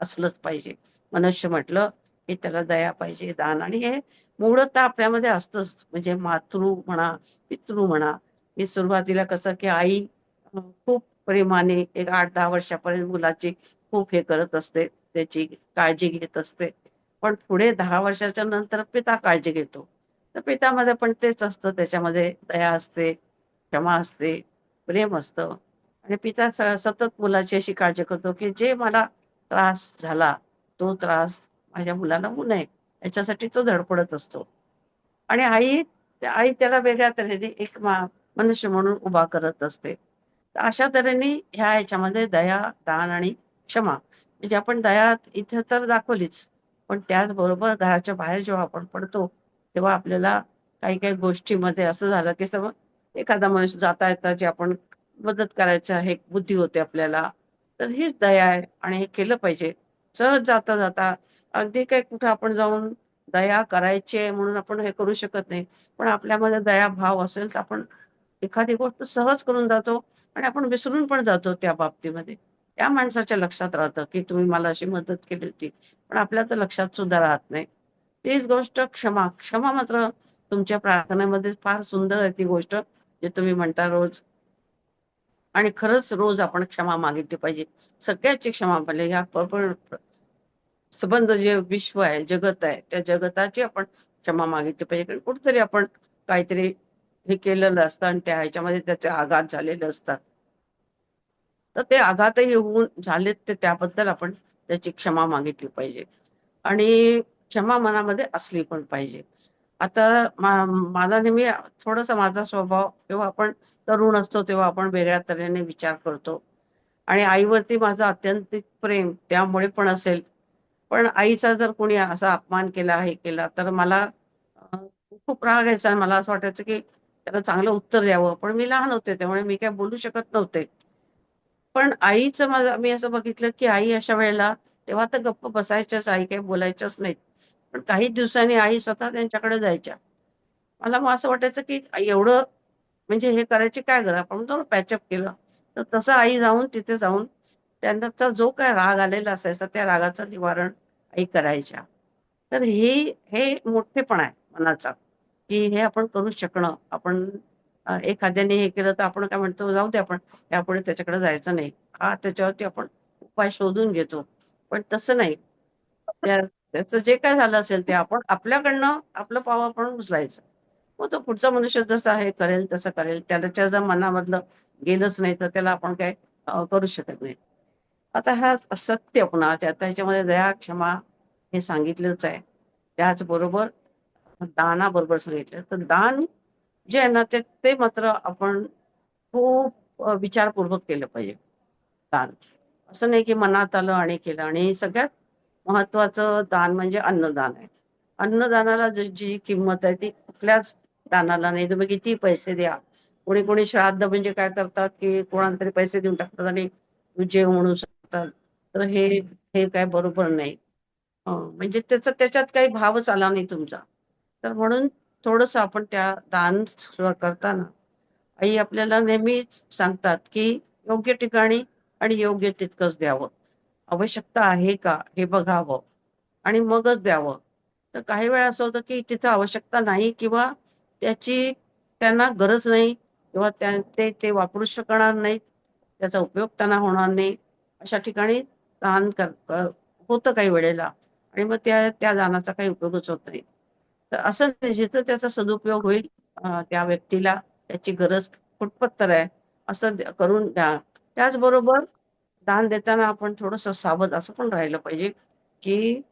असलंच पाहिजे. मनुष्य म्हटलं, की त्याला दया पाहिजे, दान आणि हे मूळतः आपल्यामध्ये असतंच. म्हणजे मातृ म्हणा, पितृ म्हणा. मी सुरुवातीला कसं, की आई खूप प्रेमाने एक 8-10 वर्षापर्यंत मुलाची खूप हे करत असते, त्याची काळजी घेत असते. पण पुढे 10 वर्षाच्या नंतर पिता काळजी घेतो. तर पितामध्ये पण तेच असतं. त्याच्यामध्ये दया असते, क्षमा असते, प्रेम असतं आणि पिता सतत मुलाची अशी काळजी करतो, की जे मला त्रास झाला, तो त्रास माझ्या मुलाला होऊ नये याच्यासाठी तो धडपडत असतो. आणि आई त्याला वेगळ्या तऱ्हेने एक मनुष्य म्हणून उभा करत असते. तर अशा तऱ्हेने ह्याच्यामध्ये दया, दान आणि क्षमा म्हणजे आपण दया इथे तर दाखवलीच. पण त्याचबरोबर घराच्या बाहेर जेव्हा आपण पडतो, तेव्हा आपल्याला काही-काही गोष्टीमध्ये असं झालं, की एखादा मनुष्य जाता-येता जे आपण मदत करायचं हे बुद्धी होते आपल्याला. तर हीच दया आहे आणि हे केलं पाहिजे. सहज जाता-जाता अगदी काही कुठं आपण जाऊन दया करायची आहे म्हणून आपण हे करू शकत नाही. पण आपल्यामध्ये दयाभाव असेल तर आपण एखादी गोष्ट सहज करून जातो आणि आपण विसरून पण जातो त्या बाबतीमध्ये. त्या माणसाच्या लक्षात राहतं, की तुम्ही मला अशी मदत केली होती. पण आपल्या तर लक्षात सुद्धा राहत नाही. तीच गोष्ट क्षमा. क्षमा मात्र तुमच्या प्रार्थनेमध्ये फार सुंदर आहे ती गोष्ट, जे तुम्ही म्हणता रोज आणि खरंच रोज आपण क्षमा मागितली पाहिजे. सगळ्याची क्षमा पाहिजे. ह्या संबंध जे विश्व आहे, जगत आहे, त्या जगताची आपण क्षमा मागितली पाहिजे. कारण कुठेतरी आपण काहीतरी हे केलेलं असतं आणि त्या ह्याच्यामध्ये त्याचे आघात झालेले असतात. तर ते आघातही होऊन झालेत ते त्याबद्दल आपण त्याची क्षमा मागितली पाहिजे. आणि क्षमा मनामध्ये असली पण पाहिजे. आता मला नेहमी थोडासा माझा स्वभाव जेव्हा आपण तरुण असतो तेव्हा आपण वेगळ्या तऱ्हेने विचार करतो. आणि आईवरती माझं आत्यंतिक प्रेम त्यामुळे पण असेल. पण आईचा जर कोणी असा अपमान केला, हे केला तर मला अ, खूप राग यायचा आणि मला असं वाटायचं, की त्याला चांगलं उत्तर द्यावं. पण मी लहान होते त्यामुळे मी काही बोलू शकत नव्हते. पण आईचं माझं मी असं बघितलं, की आई अशा वेळेला तेव्हा तर गप्प बसायच्याच, आई काही बोलायच्याच नाहीत. पण काही दिवसांनी आई स्वतः त्यांच्याकडे जायच्या. मला मग असं वाटायचं की एवढं म्हणजे हे करायची काय गरज, आपण थोडं पॅचअप केलं. तर तसं आई जाऊन तिथे जाऊन त्यांचा जो काय राग आलेला असायचा त्या रागाचं निवारण आई करायच्या. तर हे मोठेपण आहे मनाचा, की हे आपण करू शकणं. आपण एखाद्याने हे केलं तर आपण काय म्हणतो, जाऊ दे, आपण यापुढे त्याच्याकडे जायचं नाही. त्याच्यावरती आपण उपाय शोधून घेतो. पण तसं नाही. त्या त्याचं जे काय झालं असेल ते आपण आपल्याकडनं आपलं पाव आपण उचलायचं. मग तो पुढचा मनुष्य जसा हे करेल तसं करेल. त्याच्या जर मनामधलं गेलंच नाही तर त्याला आपण काय करू शकत नाही. आता हा सत्य पुन्हा त्याच्यामध्ये दया, क्षमा हे सांगितलंच आहे. त्याचबरोबर दानाबरोबर सांगितलं. तर दान जे आहे ना ते ते मात्र आपण खूप विचारपूर्वक केलं पाहिजे दान. असं नाही की मनात आलं आणि केलं. आणि सगळ्यात महत्वाचं दान म्हणजे अन्नदान आहे. अन्नदानाला जी किंमत आहे ती कुठल्याच दानाला नाही. तुम्ही किती पैसे द्या. कोणी कोणी श्राद्ध म्हणजे काय करतात की कोणाला तरी पैसे देऊन टाकतात आणि जेव म्हणून सांगतात. तर हे हे काय बरोबर नाही. म्हणजे त्याच्यात काही भावच आला नाही तुमचा. तर म्हणून थोडंसं आपण त्या दान सुरू करताना आई आपल्याला नेहमीच सांगतात, की योग्य ठिकाणी आणि योग्य तितकंच द्यावं. आवश्यकता आहे का हे बघावं आणि मगच द्यावं. तर काही वेळा असं होतं, की तिथं आवश्यकता नाही किंवा त्याची त्यांना गरज नाही किंवा ते वापरू शकणार नाहीत. त्याचा उपयोग त्यांना होणार नाही. अशा ठिकाणी दान होतं काही वेळेला आणि मग त्या दानाचा काही उपयोगच होत नाही. तर असं नाही, जिथं त्याचा सदुपयोग होईल त्या व्यक्तीला त्याची गरज खुटपत तर आहे असं करून द्या. त्याचबरोबर दान देताना आपण थोडंसं सावध असं पण राहिलं पाहिजे, की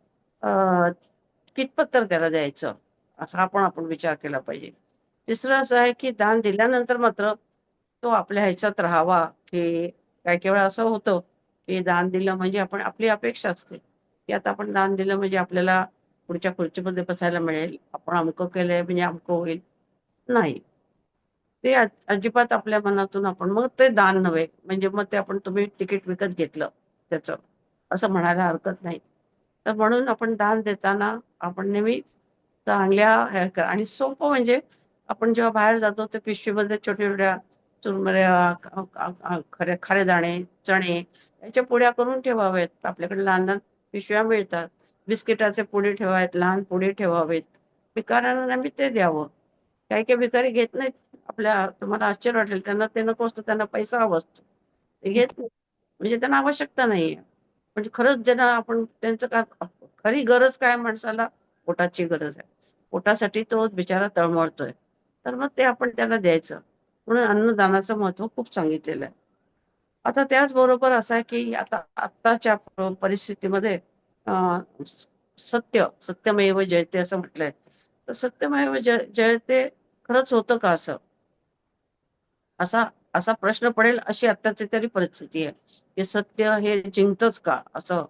अ, कितपत तर त्याला द्यायचं, हा पण आपण विचार केला पाहिजे. तिसरं असं आहे, की दान दिल्यानंतर मात्र तो आपल्या ह्याच्यात राहावा, की काही-काही वेळा असं होतं, की दान दिलं म्हणजे आपली अपेक्षा असते, की आता आपण दान दिलं म्हणजे आपल्याला पुढच्या खुर्चीमध्ये बसायला मिळेल. आपण अमुकं केलंय म्हणजे अमुकं होईल. नाही. ते अजिबात आपल्या मनातून आपण मग ते दान नव्हे. म्हणजे मग ते तुम्ही तिकीट विकत घेतलं त्याचं, असं म्हणायला हरकत नाही. तर म्हणून आपण दान देताना आपण नेहमी चांगल्या हे आणि सोपं म्हणजे आपण जेव्हा बाहेर जातो ते पिशवीमध्ये छोट्या-छोट्या चुरमुऱ्या, खारे दाणे, चणे याच्या पुड्या करून ठेवाव्यात. आपल्याकडे लहान-लहान पिशव्या मिळतात. बिस्किटाचे पुडे ठेवावेत, लहान पुडे ठेवावेत. भिकाऱ्यांना नेहमी ते द्यावं. काही-काही भिकारी घेत नाहीत. तुम्हाला आश्चर्य वाटेल, त्यांना ते नको असतं, त्यांना पैसा हवा असतो. ते घेत नाहीत. म्हणजे त्यांना आवश्यकता नाहीये. म्हणजे खरंच ज्यांना आपण त्यांचं काय, खरी गरज काय माणसाला? पोटाची गरज आहे. पोटासाठी तो बिचारा तळमळतोय. तर मग ते आपण त्याला द्यायचं. म्हणून अन्नदानाचं महत्त्व खूप सांगितलेलं आहे. आता त्याचबरोबर असं आहे, की आता आत्ताच्या परिस्थितीमध्ये अ, सत्यमेव जयते असं म्हटलंय. तर सत्यमेव जयते खरंच होतं का असं? असा असा प्रश्न पडेल अशी आत्ताची तरी परिस्थिती आहे, की सत्य हे जिंकतच का असं?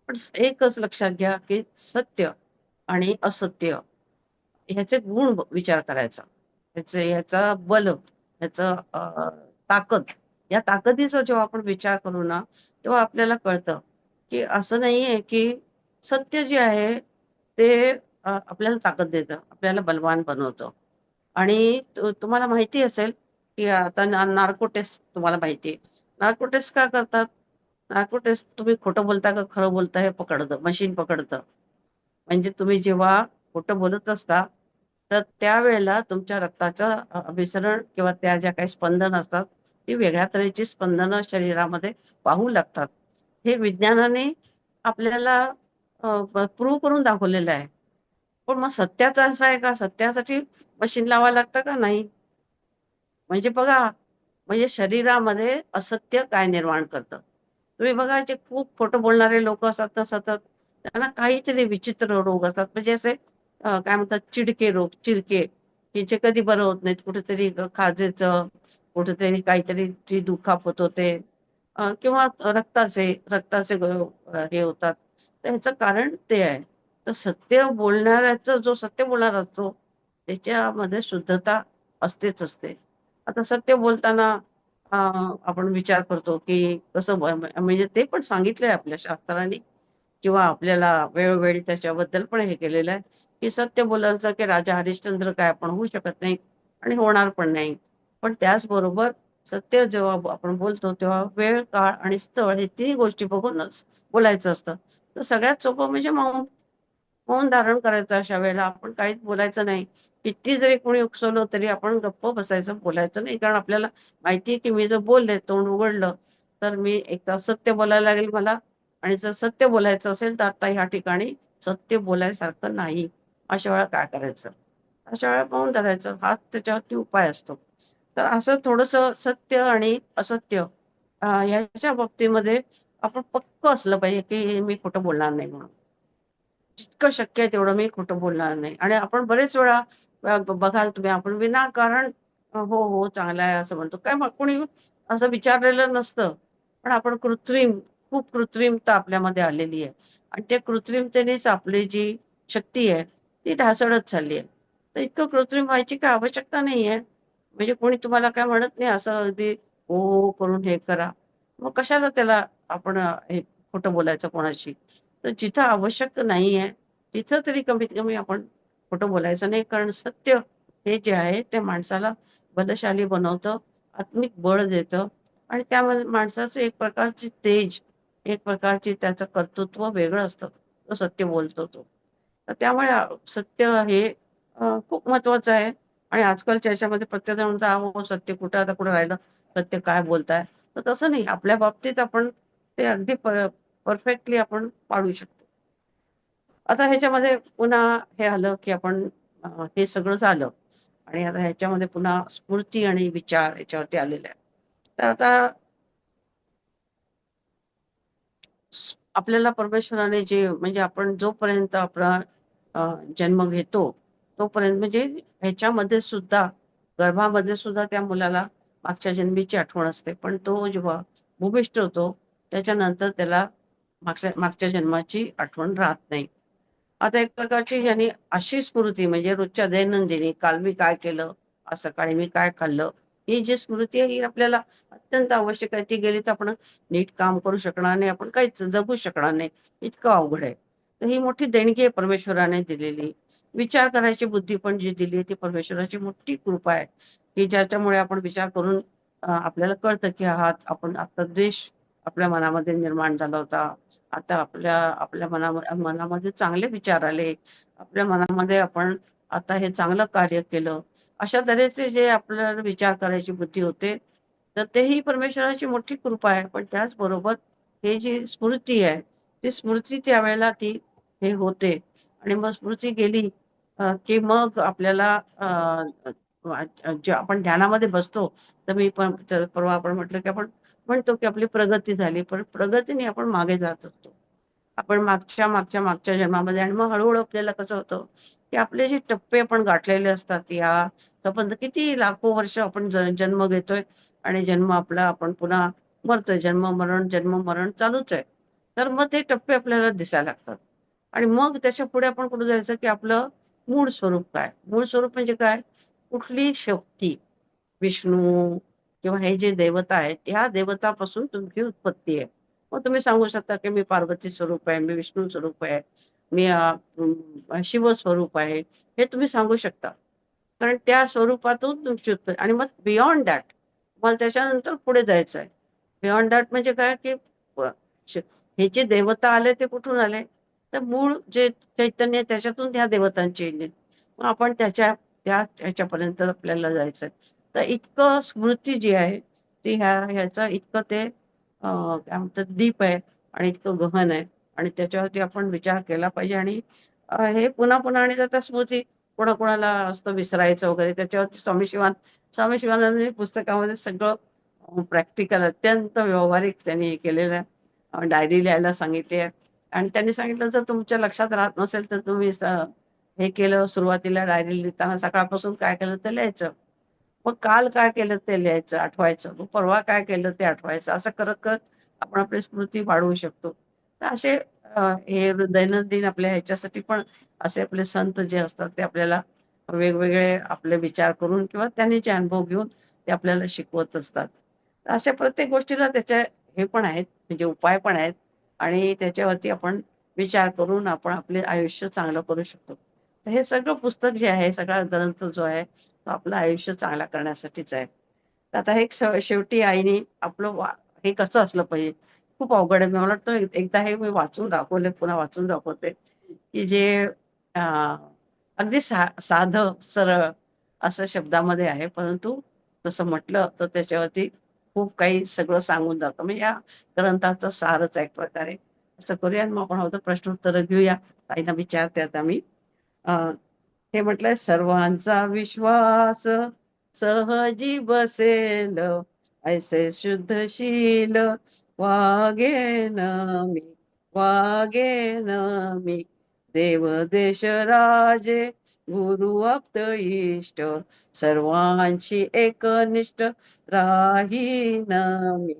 पण एकच लक्षात घ्या, की सत्य आणि असत्य ह्याचे गुण विचार करायचा. ह्याचा बल, ह्याचं ताकद. या ताकदीचा जेव्हा आपण विचार करू ना, तेव्हा आपल्याला कळतं, की असं नाहीये, की सत्य जे आहे ते आपल्याला ताकद देतं, आपल्याला बलवान बनवतं. आणि तुम्हाला माहिती असेल, की आता नार्को टेस्ट तुम्हाला माहिती आहे. नार्को टेस्ट का करतात? नार्को टेस्ट तुम्ही खोटं बोलता का खरं बोलता हे पकडतं, मशीन पकडतं. म्हणजे तुम्ही जेव्हा खोटं बोलत असता, तर त्यावेळेला तुमच्या रक्ताचं अभिसरण किंवा त्या ज्या काही स्पंदन असतात, ती वेगळ्या तऱ्हेची स्पंदनं शरीरामध्ये वाहू लागतात. हे विज्ञानाने आपल्याला प्रूव्ह करून दाखवलेलं आहे. पण मग सत्याचं असं आहे का? सत्यासाठी मशीन लावावं लागतं का? नाही. म्हणजे बघा, म्हणजे शरीरामध्ये असत्य काय निर्माण करतं. तुम्ही बघा, जे खूप खोटं बोलणारे लोकं असतात ना सतत, त्यांना काहीतरी विचित्र रोग असतात. म्हणजे असे काय म्हणतात, चिडके रोग, चिरके, की जे कधी बरं होत नाहीत. कुठेतरी खाजेचं, कुठेतरी काहीतरी जी दुखापत होते किंवा रक्ताचे हे होतात. तर ह्याचं कारण ते आहे. तर जो सत्य बोलणारा असतो, त्याच्यामध्ये शुद्धता असतेच असते. आता सत्य बोलताना आपण विचार करतो, की कसं म्हणजे ते पण सांगितलंय आपल्या शास्त्रांनी, किंवा आपल्याला वेळोवेळी त्याच्याबद्दल पण हे केलेलं आहे, की सत्य बोलायचं की राजा हरिश्चंद्र काय आपण होऊ शकत नाही आणि होणार पण नाही. पण त्याचबरोबर सत्य जेव्हा आपण बोलतो तेव्हा वेळ, काळ आणि स्थळ हे तिन्ही गोष्टी बघूनच बोलायचं असतं. तर सगळ्यात सोपं म्हणजे मौन. मौन धारण करायचं अशा वेळेला. आपण काहीच बोलायचं नाही. किती जरी कोणी उकसवलं तरी आपण गप्प बसायचं, बोलायचं नाही. कारण आपल्याला माहिती आहे, की मी जर बोलले, तोंड उघडलं, तर मी एकतर असत्य बोलायला लागेल मला आणि जर सत्य बोलायचं असेल, तर आता ह्या ठिकाणी सत्य बोलायसारखं नाही. अशा वेळेला काय करायचं? अशा वेळेला मौन धरायचं. हाच त्याच्यावरती उपाय असतो. तर असं थोडंसं सत्य आणि असत्य ह्याच्या बाबतीमध्ये आपण पक्क असलं पाहिजे, की मी खोटं बोलणार नाही म्हणून. जितकं शक्य आहे तेवढं मी खोटं बोलणार नाही. आणि आपण बरेच वेळा बघाल तुम्ही आपण विनाकारण हो, हो, चांगलं आहे असं म्हणतो. काय मग कोणी असं विचारलेलं नसतं. पण आपण खूप कृत्रिमता आपल्यामध्ये आलेली आहे. आणि त्या कृत्रिमतेनेच आपली जी शक्ती आहे, ती ढासळत चालली आहे. तर इतकं कृत्रिम व्हायची काही आवश्यकता नाहीये. म्हणजे कोणी तुम्हाला काय म्हणत नाही असं अगदी हो, हो करून हे करा. मग कशाला त्याला आपण हे खोटं बोलायचं कोणाशी? तर जिथं आवश्यक नाहीये, तिथं तरी कमीत कमी आपण खोटं बोलायचं नाही. कारण सत्य हे जे आहे ते माणसाला बलशाली बनवतं, आत्मिक बळ देतं आणि त्यामध्ये माणसाचं एक प्रकारची तेज, एक प्रकारची त्याचं कर्तृत्व वेगळं असतं. तो सत्य बोलतो तो. तर त्यामुळे सत्य हे खूप महत्वाचं आहे आणि आजकालच्या ह्याच्यामध्ये प्रत्येकजण म्हणतो, "अहो, सत्य कुठं आता कुठं राहिलं? सत्य काय बोलताय?" तर तसं नाही. आपल्या बाबतीत आपण ते अगदी परफेक्टली आपण पाळू शकतो. आता ह्याच्यामध्ये पुन्हा हे आलं, की आपण हे सगळं झालं आणि आता ह्याच्यामध्ये पुन्हा स्फूर्ती आणि विचार याच्यावरती आलेले आहे. तर आता आपल्याला परमेश्वराने जे म्हणजे आपण जोपर्यंत आपला जन्म घेतो, तोपर्यंत म्हणजे ह्याच्यामध्ये सुद्धा गर्भामध्ये सुद्धा त्या मुलाला मागच्या जन्मीची आठवण असते. पण तो जेव्हा भूमिष्ठ होतो, त्याच्यानंतर त्याला मागच्या मागच्या जन्माची आठवण राहत नाही. आता एक प्रकारची ह्यानी अशी स्मृती म्हणजे रोजच्या दैनंदिनी काल मी काय केलं, आज सकाळी मी काय खाल्लं, ही जी स्मृती आहे ही आपल्याला अत्यंत आवश्यक आहे. ती गेली तर आपण नीट काम करू शकणार नाही, आपण काहीच जगू शकणार नाही. इतकं अवघड आहे. तर ही मोठी देणगी आहे परमेश्वराने दिलेली. विचार करायची बुद्धी पण जी दिली ती परमेश्वराची मोठी कृपा आहे, की ज्याच्यामुळे आपण विचार करून आपल्याला कळतं, की हा आपण आता द्वेष आपल्या मनामध्ये निर्माण झाला होता. आता आपल्या आपल्या मनामध्ये चांगले विचार आले. आपल्या मनामध्ये आपण आता हे चांगलं कार्य केलं. अशा तऱ्हेचे जे आपल्याला विचार करायची बुद्धी होते, तर तेही परमेश्वराची मोठी कृपा आहे. पण त्याचबरोबर हे जी स्मृती आहे, ती स्मृती त्यावेळेला ती हे होते आणि मग स्मृती गेली की मग आपल्याला जे आपण ध्यानामध्ये बसतो, तर मी पण परवा आपण म्हटलं, की आपण म्हणतो, की आपली प्रगती झाली. पण प्रगतीने आपण मागे जात असतो. आपण मागच्या जन्मामध्ये आणि मग हळू-हळू आपल्याला कसं होतं, की आपले जे टप्पे आपण गाठलेले असतात या संबंध किती लाखो वर्ष आपण जन्म घेतोय आणि जन्म आपला आपण पुन्हा मरतोय. जन्म-मरण चालूच आहे. तर मग ते टप्पे आपल्याला दिसायला लागतात. आणि मग त्याच्यापुढे आपण कुठे जायचं, की आपलं मूळ स्वरूप काय? मूळ स्वरूप म्हणजे काय? कुठली शक्ती, विष्णू किंवा हे जे देवता आहेत, ह्या देवतापासून तुमची उत्पत्ती आहे. मग तुम्ही सांगू शकता, की मी पार्वती स्वरूप आहे, मी विष्णू स्वरूप आहे, मी शिव स्वरूप आहे. हे तुम्ही सांगू शकता. कारण त्या स्वरूपातून तुमची उत्पत्ती आणि मग बियॉन्ड दॅट मला त्याच्यानंतर पुढे जायचं आहे. बियॉन्ड दॅट म्हणजे काय, की प श हे जे देवता आले ते कुठून आले? तर मूळ जे चैतन्य आहे त्याच्यातून त्या देवतांची येणे. मग आपण त्या ह्याच्यापर्यंत आपल्याला जायचंय. तर इतकं स्मृती जी आहे, ती ह्याचं इतकं ते काय म्हणतात डीप आहे आणि इतकं गहन आहे आणि त्याच्यावरती आपण विचार केला पाहिजे आणि हे पुन्हा-पुन्हा आणि आता स्मृती कोणाकोणाला असतं विसरायचं वगैरे त्याच्यावरती स्वामी शिवानंदांनी पुस्तकामध्ये सगळं प्रॅक्टिकल अत्यंत व्यावहारिक त्यांनी हे केलेलं आहे. डायरी लिहायला सांगितली आहे आणि त्यांनी सांगितलं जर तुमच्या लक्षात राहत नसेल तर तुम्ही हे केलं सुरुवातीला डायरी लिहिताना सकाळपासून काय केलं ते लिहायचं. मग काल काय केलं ते लिहायचं, आठवायचं. मग परवा काय केलं ते आठवायचं. असं करत-करत आपण आपली स्मृती वाढवू शकतो. तर असे हे दैनंदिन आपल्या ह्याच्यासाठी पण असे आपले संत जे असतात ते आपल्याला वेगवेगळे आपले विचार करून किंवा त्यांनी जे अनुभव घेऊन ते आपल्याला शिकवत असतात. तर अशा प्रत्येक गोष्टीला त्याचे हे पण आहेत, म्हणजे उपाय पण आहेत आणि त्याच्यावरती आपण विचार करून आपण आपले आयुष्य चांगलं करू शकतो. तर हे सगळं पुस्तक जे आहे, सगळा ग्रंथ जो आहे, तो आपलं आयुष्य चांगला करण्यासाठीच आहे. तर आता हे शेवटी आईने आपलं हे कसं असलं पाहिजे, खूप अवघड आहे. मला वाटतं एकदा हे मी वाचून दाखवले, पुन्हा वाचून दाखवते, की जे अगदी साधं, सरळ असं शब्दामध्ये आहे, परंतु तसं म्हटलं तर त्याच्यावरती खूप काही सगळं सांगून जातं. म्हणजे या ग्रंथाचा सारच आहे एक प्रकारे. असं करूया आणि मग आपण हवं तर प्रश्नोत्तरं घेऊया. ताईंना विचारते आता मी. अ, हे म्हटलंय, सर्वांचा विश्वास सहजी बसेल, ऐसे शुद्धशील वागेन मी, वागेन मी. देव देश राजे गुरु आप्त इष्ट, सर्वांची एकनिष्ठ राहीन मी,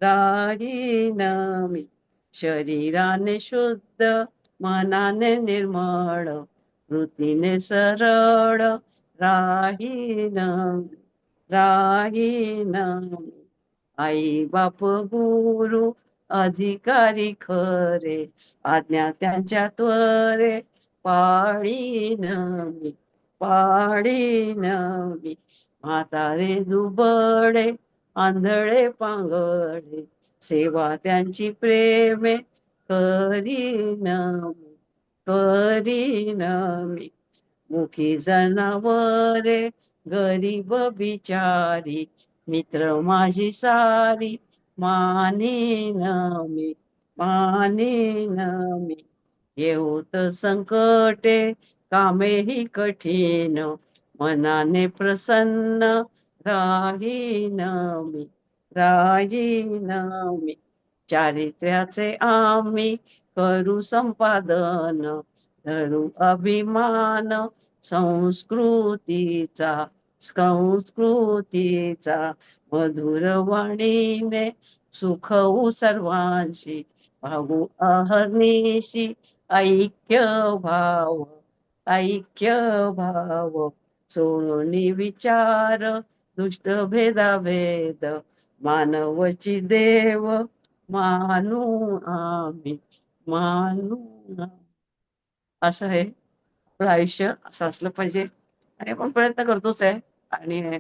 राहीन मी. शरीराने शुद्ध, मनाने निर्मळ, वृत्तीने सरळ राहीन, राहीन. आई बाप गुरु अधिकारी खरे, आज्ञा त्यांच्या त्वरे पाळीन मी, पाळीन मी. म्हातारे दुबळे, आंधळे पांगळे, सेवा त्यांची प्रेमे करीन मी, करीन मी. मुखी जनावरे, गरीब बिचारी, मित्र माझी सारी मानीन मी, मानीन मी. येऊत संकटे कामेही कठीण, मनाने प्रसन्न राहीन मी, राहीन मी. चारित्र्याचे आम्ही करू संपादन, धरू अभिमान संस्कृतीचा, संस्कृतीचा. मधुर वाणीने सुखवू सर्वांशी, भाऊ अहर्निशी ऐक्य भाव, ऐक्य भाव. सोडून विचार दुष्ट भेदाभेद, मानवची देव मानू आम्ही, मानू असं आहे. आपलं आयुष्य असं असलं पाहिजे आणि आपण प्रयत्न करतोच आहे. आणि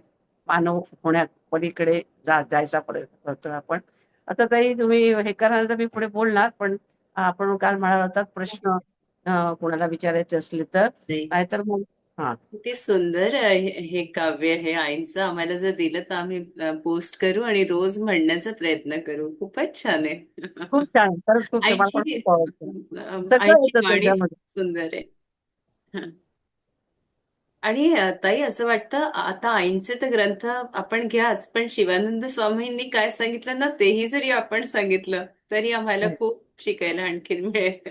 मानव होण्या पलीकडे जायचा प्रयत्न करतोय आपण. आता ताई तुम्ही हे कराल तर मी पुढे बोलणार, पण आपण काल म्हणाला होतात प्रश्न कोणाला विचारायचे असले तर, नाही, नाहीतर मग हा. किती सुंदर हे काव्य हे आईंचं. आम्हाला जर दिलं तर आम्ही पोस्ट करू आणि रोज म्हणण्याचा प्रयत्न करू. खूपच छान आहे. खूप छान, खरंच खूप छान, मला पण आईची खूप आवडतं. सगळं आईची येतं वाणीच त्याच्यामध्ये. सुंदर आहे. हं. आणि ताई असं वाटतं आता आईंचे तर ग्रंथ आपण घ्याच, पण शिवानंद स्वामींनी काय सांगितलं ना तेही जरी आपण सांगितलं तरी आम्हाला खूप शिकायला आणखीन मिळेल.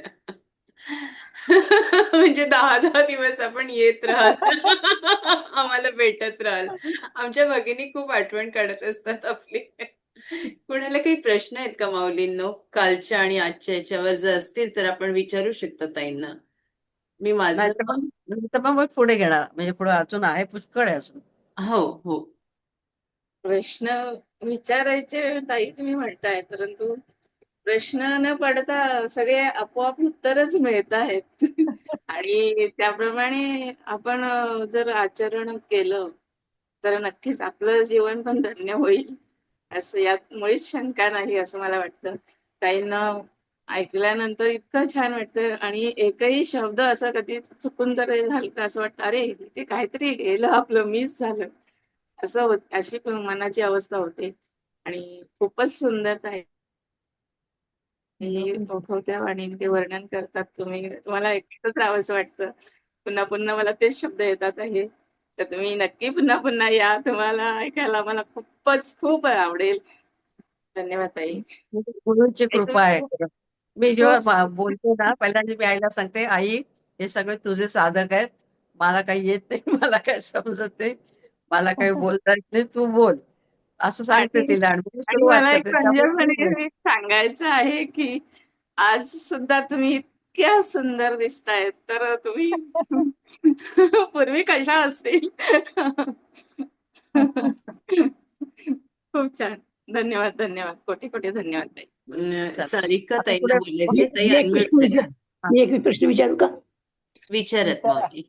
म्हणजे 10-10 दिवस आपण येत राहाल. आम्हाला भेटत राहाल. आमच्या भगिनी खूप आठवण काढत असतात आपली. कुणाला काही प्रश्न आहेत का माऊलींनो, कालच्या आणि आजच्या याच्यावर जर असतील तर आपण विचारू शकता ताईंना. मी माझं नाही तर मग पुढे घेणार, म्हणजे पुढे अजून आहे, पुष्कळ आहे अजून. हो, हो. प्रश्न विचारायचे ताई तुम्ही म्हणताय, परंतु प्रश्न न पडता सगळे आपोआप उत्तरच मिळत आहेत. आणि त्याप्रमाणे आपण जर आचरण केलं तर नक्कीच आपलं जीवन पण धन्य होईल, असं यात मुळीच शंका नाही असं मला वाटतं. ताईंना ऐकल्यानंतर इतकं छान वाटतं आणि एकही शब्द असं कधी चुकून जर झालं तर असं वाटतं अरे ते काहीतरी गेलं आपलं मिस झालं, असं होत, अशी पण मनाची अवस्था होते. आणि खूपच सुंदर आहे हे ओघवत्या आणि ते वर्णन करतात तुम्ही, तुम्हाला ऐकतच राहावंसं वाटतं. पुन्हा पुन्हा मला तेच शब्द येतात आहे. तर तुम्ही नक्की पुन्हा पुन्हा या, तुम्हाला ऐकायला मला खूपच खूप आवडेल. धन्यवाद ताई. म्हणजे गुरुची ताई, कृपा तुम्ही आहे खूप खरं. मी जेव्हा खूप बोलते ना, पहिल्यांदा मी आईला सांगते, आई हे सगळे तुझे साधक आहेत, मला काही येत नाही, मला काही समजत नाही, मला काही बोलता येत नाही, तू बोल, असं सांगते आणि तिला आणि मी आणि सुरुवात मला एक करते, त्यामुळे तू बोल. खंजरपणे सांगायचं आहे की आज सुद्धा तुम्ही इतक्या सुंदर दिसतायत, तर तुम्ही पूर्वी कशा असतील. खूप छान. धन्यवाद, धन्यवाद. कोटी कोटी धन्यवाद ताई. चला सारिका आता ताईंना पुढे बोलायचंय. ताई अनम्यूट करा. मी एक प्रश्न विचारू का? विचारत विचारा. माऊली.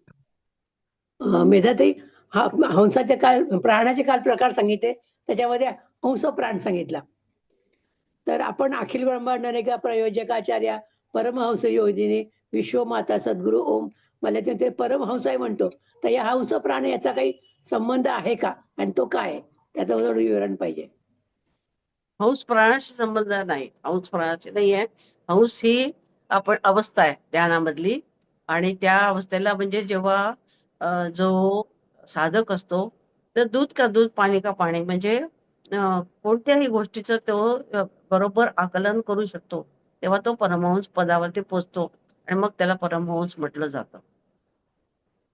मेधाताई, हा हंसाचे काल प्राणाचे काल प्रकार सांगितले, त्याच्यामध्ये हंस प्राण सांगितला. तर आपण अखिल ब्रह्मांड नरेगा प्रयोजकाचार्य परमहंस योगिनी विश्वमाता सद्गुरु ओम मला ते परमहंस आहे म्हणतो. तर या हंस प्राण याचा काही संबंध आहे का आणि तो काय आहे? त्याचं थोडं विवरण पाहिजे. हंस प्राणाशी संबंध नाही, हंस प्राणाशी नाही आहे. हंस ही आपण अवस्था आहे ध्यानामधली, आणि त्या अवस्थेला म्हणजे जेव्हा जो साधक असतो, तर दूध का दूध पाणी का पाणी, म्हणजे कोणत्याही गोष्टीचं तो बरोबर आकलन करू शकतो, तेव्हा तो परमहंस पदावरती पोचतो आणि मग त्याला परमहंस म्हटलं जातं.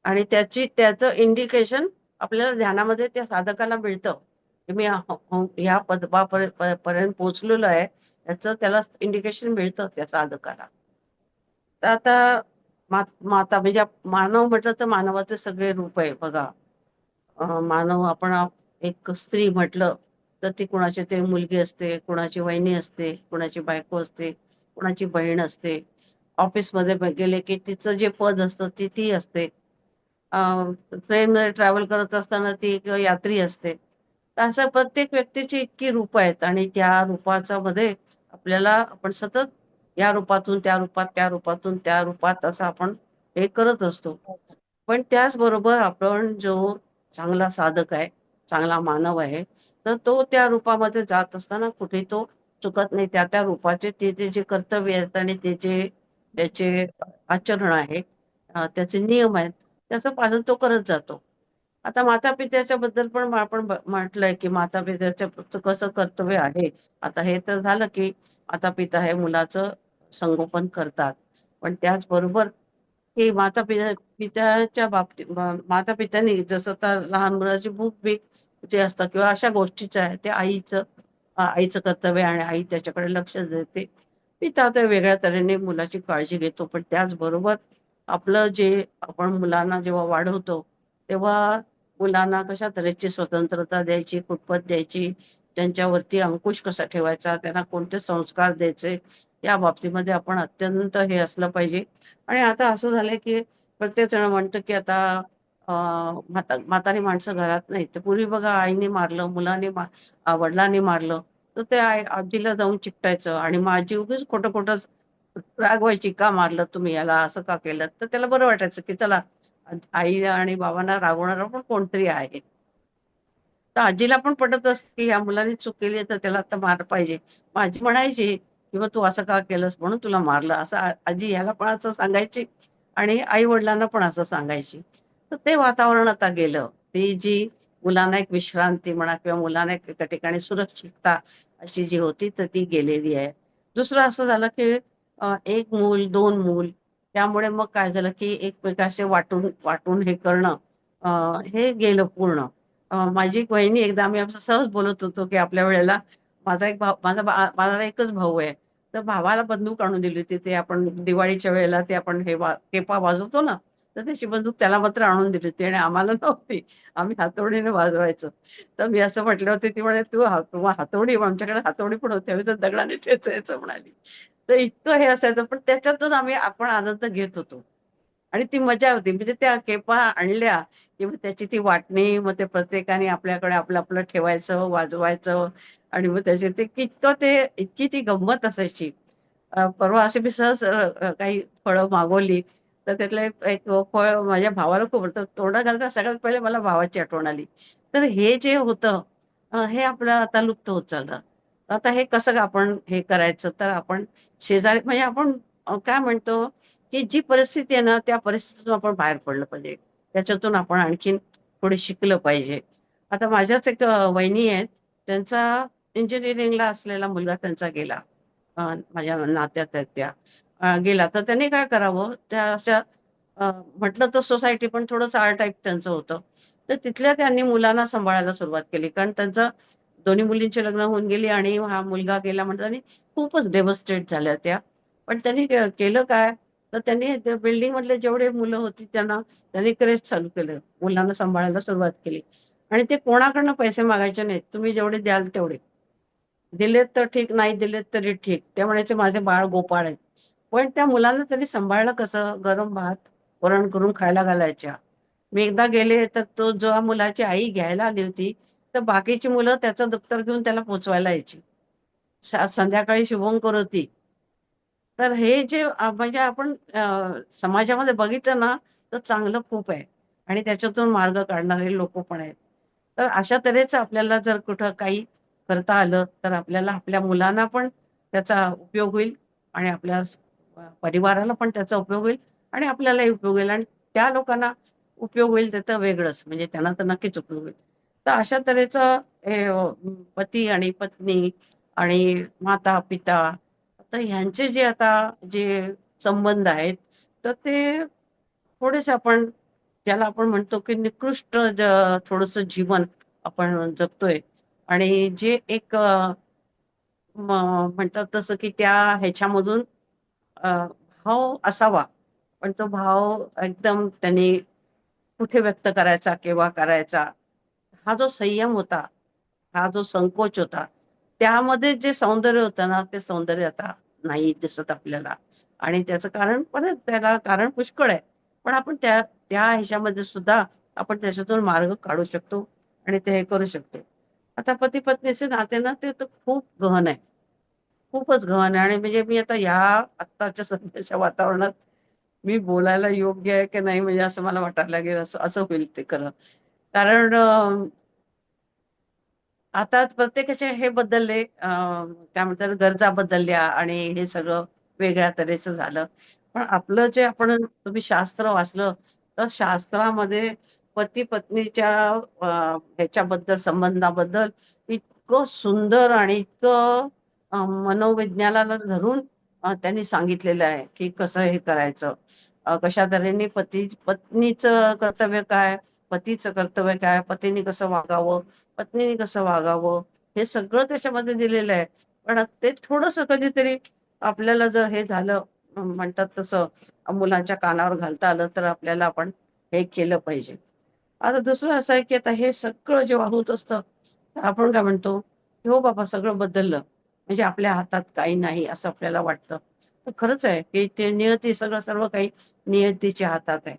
आणि त्याचं इंडिकेशन आपल्याला ध्यानामध्ये त्या साधकाला मिळतं की मी ह्या पर्यंत पोहोचलेलो आहे, याचं त्याला इंडिकेशन मिळतं त्या साधकाला. तर आता माता म्हणजे मानव म्हटलं तर मानवाचे सगळे रूप आहे बघा. मानव आपण एक स्त्री म्हटलं तर ती कुणाची तरी मुलगी असते, कुणाची वहिनी असते, कुणाची बायको असते, कुणाची बहीण असते. ऑफिसमध्ये गेले की तिचं जे पद असतं ती असते. ट्रेनमध्ये ट्रॅव्हल करत असताना ती एक यात्री असते. तर असं प्रत्येक व्यक्तीची इतकी रूप आहेत आणि त्या रूपाच्या मध्ये आपल्याला आपण सतत या रूपातून त्या रूपात, त्या रूपातून त्या रूपात असं आपण हे करत असतो. पण त्याचबरोबर आपण जो चांगला साधक आहे, चांगला मानव आहे, तर तो त्या रूपामध्ये जात असताना कुठे तो चुकत नाही. त्या त्या रूपाचे ते जे कर्तव्य आहेत आणि त्याचे आचरण आहे, त्याचे नियम आहेत, त्याचं पालन तो करत जातो. आता माता पित्याच्या बद्दल पण आपण म्हटलंय की माता पित्याचं कसं कर्तव्य आहे. आता हे तर झालं की माता पिता हे मुलाचं संगोपन करतात, पण त्याचबरोबर की पित्याच्या बाबतीत माता पित्यांनी जसं तर लहान मुलाची भूक बीक जे असतं किंवा अशा गोष्टीचं आहे ते आईचं कर्तव्य आहे आणि आई त्याच्याकडे लक्ष देते. पिता तर वेगळ्या तऱ्हेने मुलाची काळजी घेतो, पण त्याचबरोबर आपलं जे आपण मुलांना जेव्हा वाढवतो तेव्हा मुलांना कशा तऱ्हेची स्वतंत्रता द्यायची, कुटपत द्यायची, त्यांच्यावरती अंकुश कसा ठेवायचा, त्यांना कोणते संस्कार द्यायचे, या बाबतीमध्ये आपण अत्यंत हे असलं पाहिजे. आणि आता असं झालंय की प्रत्येक जण म्हणतं की आता म्हातारी माणसं घरात नाही, तर पूर्वी बघा आईने मारलं, वडिलांनी मारलं, तर ते आजीला जाऊन चिकटायचं आणि मग आजी उगीच खोटं खोटं रागवायची, का मारलं तुम्ही याला, असं का केलं, तर त्याला बरं वाटायचं की चला आई आणि बाबांना रागवणारा पण कोणतरी आहे. तर आजीला पण पटत असते की या मुलाने चूक केली आहे तर त्याला आता मार पाहिजे. मग आजी म्हणायची किंवा तू असं का केलंस म्हणून तुला मारलं, असं आजी ह्याला पण असं सांगायची आणि आई वडिलांना पण असं सांगायची. तर ते वातावरण आता गेलं. ती जी मुलांना एक विश्रांती म्हणा किंवा मुलांना एक एका ठिकाणी सुरक्षितता अशी जी होती तर ती गेलेली आहे. दुसरं असं झालं की एक मूल, दोन मूल, त्यामुळे मग काय झालं की एकमेकांशी वाटून वाटून हे करणं हे गेलं पूर्ण. माझी एक वहिनी एकदा आम्ही असं सहज बोलत होतो की आपल्या वेळेला मला एकच भाऊ आहे. तर भावाला बंदूक आणून दिली होती. ते आपण दिवाळीच्या वेळेला ते आपण केपा वाजवतो ना, तर त्याची बंदूक त्याला मात्र आणून दिली होती आणि आम्हाला नव्हती. आम्ही हातोडीने वाजवायचो. तर मी असं म्हटलं होते, ती म्हणे, "तू हातोडी?" आमच्याकडे हातोडी पण होती. आम्ही तर दगडाने ठेचायचं म्हणाली. तर इतकं हे असायचं, पण त्याच्यातून आपण आनंद घेत होतो. आणि ती मजा होती. म्हणजे त्या केपा आणल्या की मग त्याची ती वाटणी, मग ते प्रत्येकाने आपल्याकडे आपलं आपलं ठेवायचं, वाजवायचं आणि मग त्याचे इतकी ती गंमत असायची. परवा असे मी सहज काही फळं मागवली, तर त्यातलं एक फळ माझ्या भावाला खूप आवडतं. तोंडात घालताना सगळ्यात पहिले मला भावाची आठवण आली. तर हे जे होतं हे आपलं आता लुप्त होत चाललं. आता हे कसं आपण हे करायचं, तर आपण शेजारी म्हणजे आपण काय म्हणतो की जी परिस्थिती आहे ना, त्या परिस्थितीतून आपण बाहेर पडलं पाहिजे. त्याच्यातून आपण आणखीन थोडे शिकलं पाहिजे. आता माझ्याच एक वहिनी आहेत, त्यांचा इंजिनिअरिंगला असलेला मुलगा त्यांचा गेला. माझ्या नात्यात आहेत त्या. गेला तर त्यांनी काय करावं, त्या अशा म्हटलं तर सोसायटी पण थोडं चाळ टाईप त्यांचं होतं. तर तिथल्या त्यांनी मुलांना सांभाळायला सुरुवात केली. कारण त्यांचं दोन्ही मुलींची लग्न होऊन गेली आणि हा मुलगा गेला म्हणताना खूपच डेव्हस्टेट झाल्या त्या. पण त्यांनी केलं काय, तर त्यांनी बिल्डिंग मधले जेवढे मुलं होती त्यांनी क्रेच चालू केलं. मुलांना सांभाळायला सुरुवात केली. आणि ते कोणाकडनं पैसे मागायचे नाहीत. तुम्ही जेवढे द्याल तेवढे. दिलेत तर ठीक, नाही दिलेत तरी ठीक. ते म्हणायचे माझे बाळ गोपाळ आहे. पण त्या मुलांना त्यांनी सांभाळलं कसं? गरम भात वरण करून खायला घालायच्या. मी एकदा गेले तर तो जो मुलाची आई घ्यायला आली होती, तर बाकीची मुलं त्याचं दप्तर घेऊन त्याला पोचवायला यायची. संध्याकाळी शुभंकर होती. तर हे जे म्हणजे आपण समाजामध्ये बघितलं ना, तर चांगलं खूप आहे आणि त्याच्यातून मार्ग काढणारे लोकं पण आहेत. तर अशा तऱ्हेचं आपल्याला जर कुठं काही करता आलं, तर आपल्याला आपल्या मुलांना पण त्याचा उपयोग होईल आणि आपल्या परिवाराला पण त्याचा उपयोग होईल आणि आपल्यालाही उपयोग होईल आणि त्या लोकांना उपयोग होईल ते तर वेगळंच, म्हणजे त्यांना तर नक्कीच उपयोग होईल. तर अशा तऱ्हेचं हे पती आणि पत्नी आणि माता-पिता तर ह्यांचे जे आता जे संबंध आहेत, तर ते थोडेसे आपण ज्याला आपण म्हणतो की निकृष्ट थोडंसं जीवन आपण जगतोय आणि जे एक म्हणतात तसं की त्या ह्याच्यामधून भाव असावा, पण तो भाव एकदम त्यांनी कुठे व्यक्त करायचा, केव्हा करायचा, हा जो संयम होता, हा जो संकोच होता, त्यामध्ये जे सौंदर्य होतं ना, ते सौंदर्य आता नाही दिसत आपल्याला आणि त्याचं कारण परत त्याला कारण पुष्कळ आहे. पण आपण त्या त्या ह्याच्यामध्ये सुद्धा आपण त्याच्यातून मार्ग काढू शकतो आणि ते हे करू शकतो. आता पती-पत्नीचे नाते ना, ते तर खूप गहन आहे. खूपच गहन आहे आणि म्हणजे मी आता ह्या आत्ताच्या सध्याच्या वातावरणात मी बोलायला योग्य आहे की नाही म्हणजे असं मला वाटायला लागेल असं असं होईल ते खरं. कारण आता प्रत्येकाचे हे बदलले काय म्हणतात गरजा बदलल्या आणि हे सगळं वेगळ्या तऱ्हेचं झालं. पण आपलं जे आपण तुम्ही शास्त्र वाचलं, तर शास्त्रामध्ये पती-पत्नीच्या ह्याच्याबद्दल संबंधाबद्दल इतकं सुंदर आणि इतकं मनोविज्ञानाला धरून त्यांनी सांगितलेलं आहे, की कसं हे करायचं. कशा तऱ्हेने पत्नीचं कर्तव्य काय, पतीचं कर्तव्य काय, पतीने कसं वागावं, पत्नीने कसं वागावं, हे सगळं त्याच्यामध्ये दिलेलं आहे. पण ते थोडंसं कधीतरी आपल्याला जर हे झालं म्हणतात तसं मुलांच्या कानावर घालता आलं, तर आपल्याला आपण हे केलं पाहिजे. आता दुसरं असं आहे, की आता हे सगळं जेव्हा होत असतं, तर आपण काय म्हणतो, की "हो बाबा सगळं बदललं." म्हणजे आपल्या हातात काही नाही असं आपल्याला वाटतं. तर खरंच आहे, की ते नियती सगळं सर्व काही नियतीच्या हातात आहे.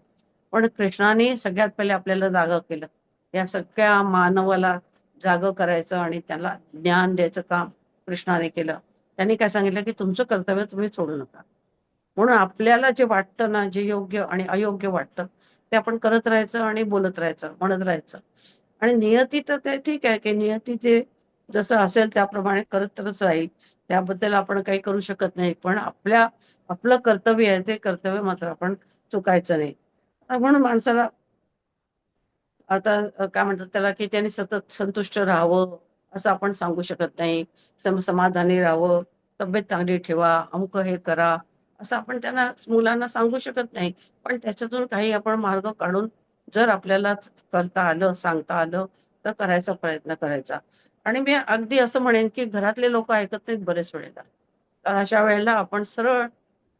पण कृष्णाने सगळ्यात पहिले आपल्याला जागं केलं. या सगळ्या मानवाला जागं करायचं आणि त्याला ज्ञान द्यायचं काम कृष्णाने केलं. त्यांनी काय सांगितलं, की तुमचं कर्तव्य तुम्ही सोडू नका. म्हणून आपल्याला जे वाटतं ना, जे योग्य आणि अयोग्य वाटतं, ते आपण करत राहायचं आणि बोलत राहायचं, म्हणत राहायचं. आणि नियती तर ते ठीक आहे, की नियती ते जसं असेल त्याप्रमाणे करतच राहील. त्याबद्दल आपण काही करू शकत नाही. पण आपलं कर्तव्य आहे, ते कर्तव्य मात्र आपण चुकायचं नाही. म्हणून माणसाला आता काय म्हणतात त्याला, की त्याने सतत संतुष्ट राहावं, असं आपण सांगू शकत नाही. समाधानी राहावं, तब्येत चांगली ठेवा, अमुक हे करा, असं आपण त्यांना मुलांना सांगू शकत नाही. पण त्याच्यातून काही आपण मार्ग काढून जर आपल्याला करता आलं, सांगता आलं, तर करायचा प्रयत्न करायचा. आणि मी अगदी असं म्हणेन, की घरातले लोकं ऐकत नाहीत बरेच वेळेला. तर अशा वेळेला आपण सरळ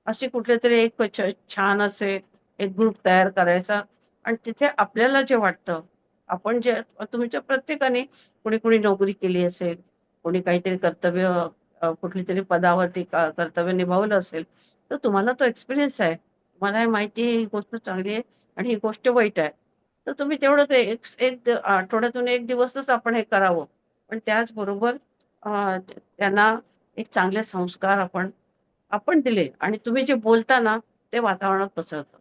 असे कुठलेतरी एक छान असे एक ग्रुप तयार करायचा आणि तिथे आपल्याला जे वाटतं, आपण जे तुमच्या प्रत्येकाने कोणी नोकरी केली असेल, कोणी काहीतरी कर्तव्य कुठलीतरी पदावरती कर्तव्य निभावलं असेल, तर तुम्हाला तो एक्सपिरियन्स आहे. तुम्हाला हे माहिती आहे ही गोष्ट चांगली आहे आणि ही गोष्ट वाईट आहे. तर तुम्ही तेवढं ते एक एक आठवड्यातून 1 दिवसच आपण हे करावं. पण त्याचबरोबर त्यांना एक चांगले संस्कार आपण आपण दिले आणि तुम्ही जे बोलता ना, ते वातावरणात पसरतं.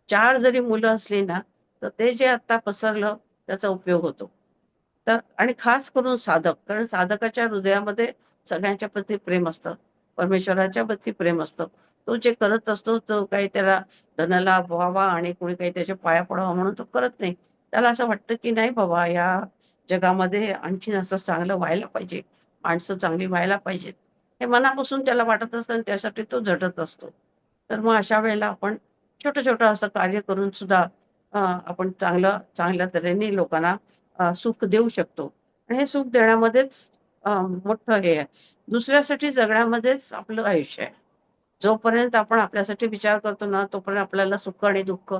4 जरी मुलं असली ना, तर ते जे आता पसरलं त्याचा उपयोग होतो. तर आणि खास करून साधक, कारण साधकाच्या हृदयामध्ये सगळ्यांच्या प्रती प्रेम असतं. परमेश्वराच्या प्रती प्रेम असतं. तो जे करत असतो, तो काही त्याला धनलाभ व्हावा आणि कोणी काही त्याच्या पाया पडावा म्हणून तो करत नाही. त्याला असं वाटतं, की नाही बाबा या जगामध्ये आणखीन असं चांगलं व्हायला पाहिजे. माणसं चांगली व्हायला पाहिजेत. हे मनापासून त्याला वाटत असतं आणि त्यासाठी तो झटत असतो. तर मग अशा वेळेला आपण छोटं-छोटं असं कार्य करून सुद्धा आपण चांगल्या तऱ्हेने लोकांना सुख देऊ शकतो. आणि हे सुख देण्यामध्येच मोठं हे आहे. दुसऱ्यासाठी जगण्यामध्येच आपलं आयुष्य आहे. जोपर्यंत आपण आपल्यासाठी विचार करतो ना, तोपर्यंत आपल्याला सुख आणि दुःख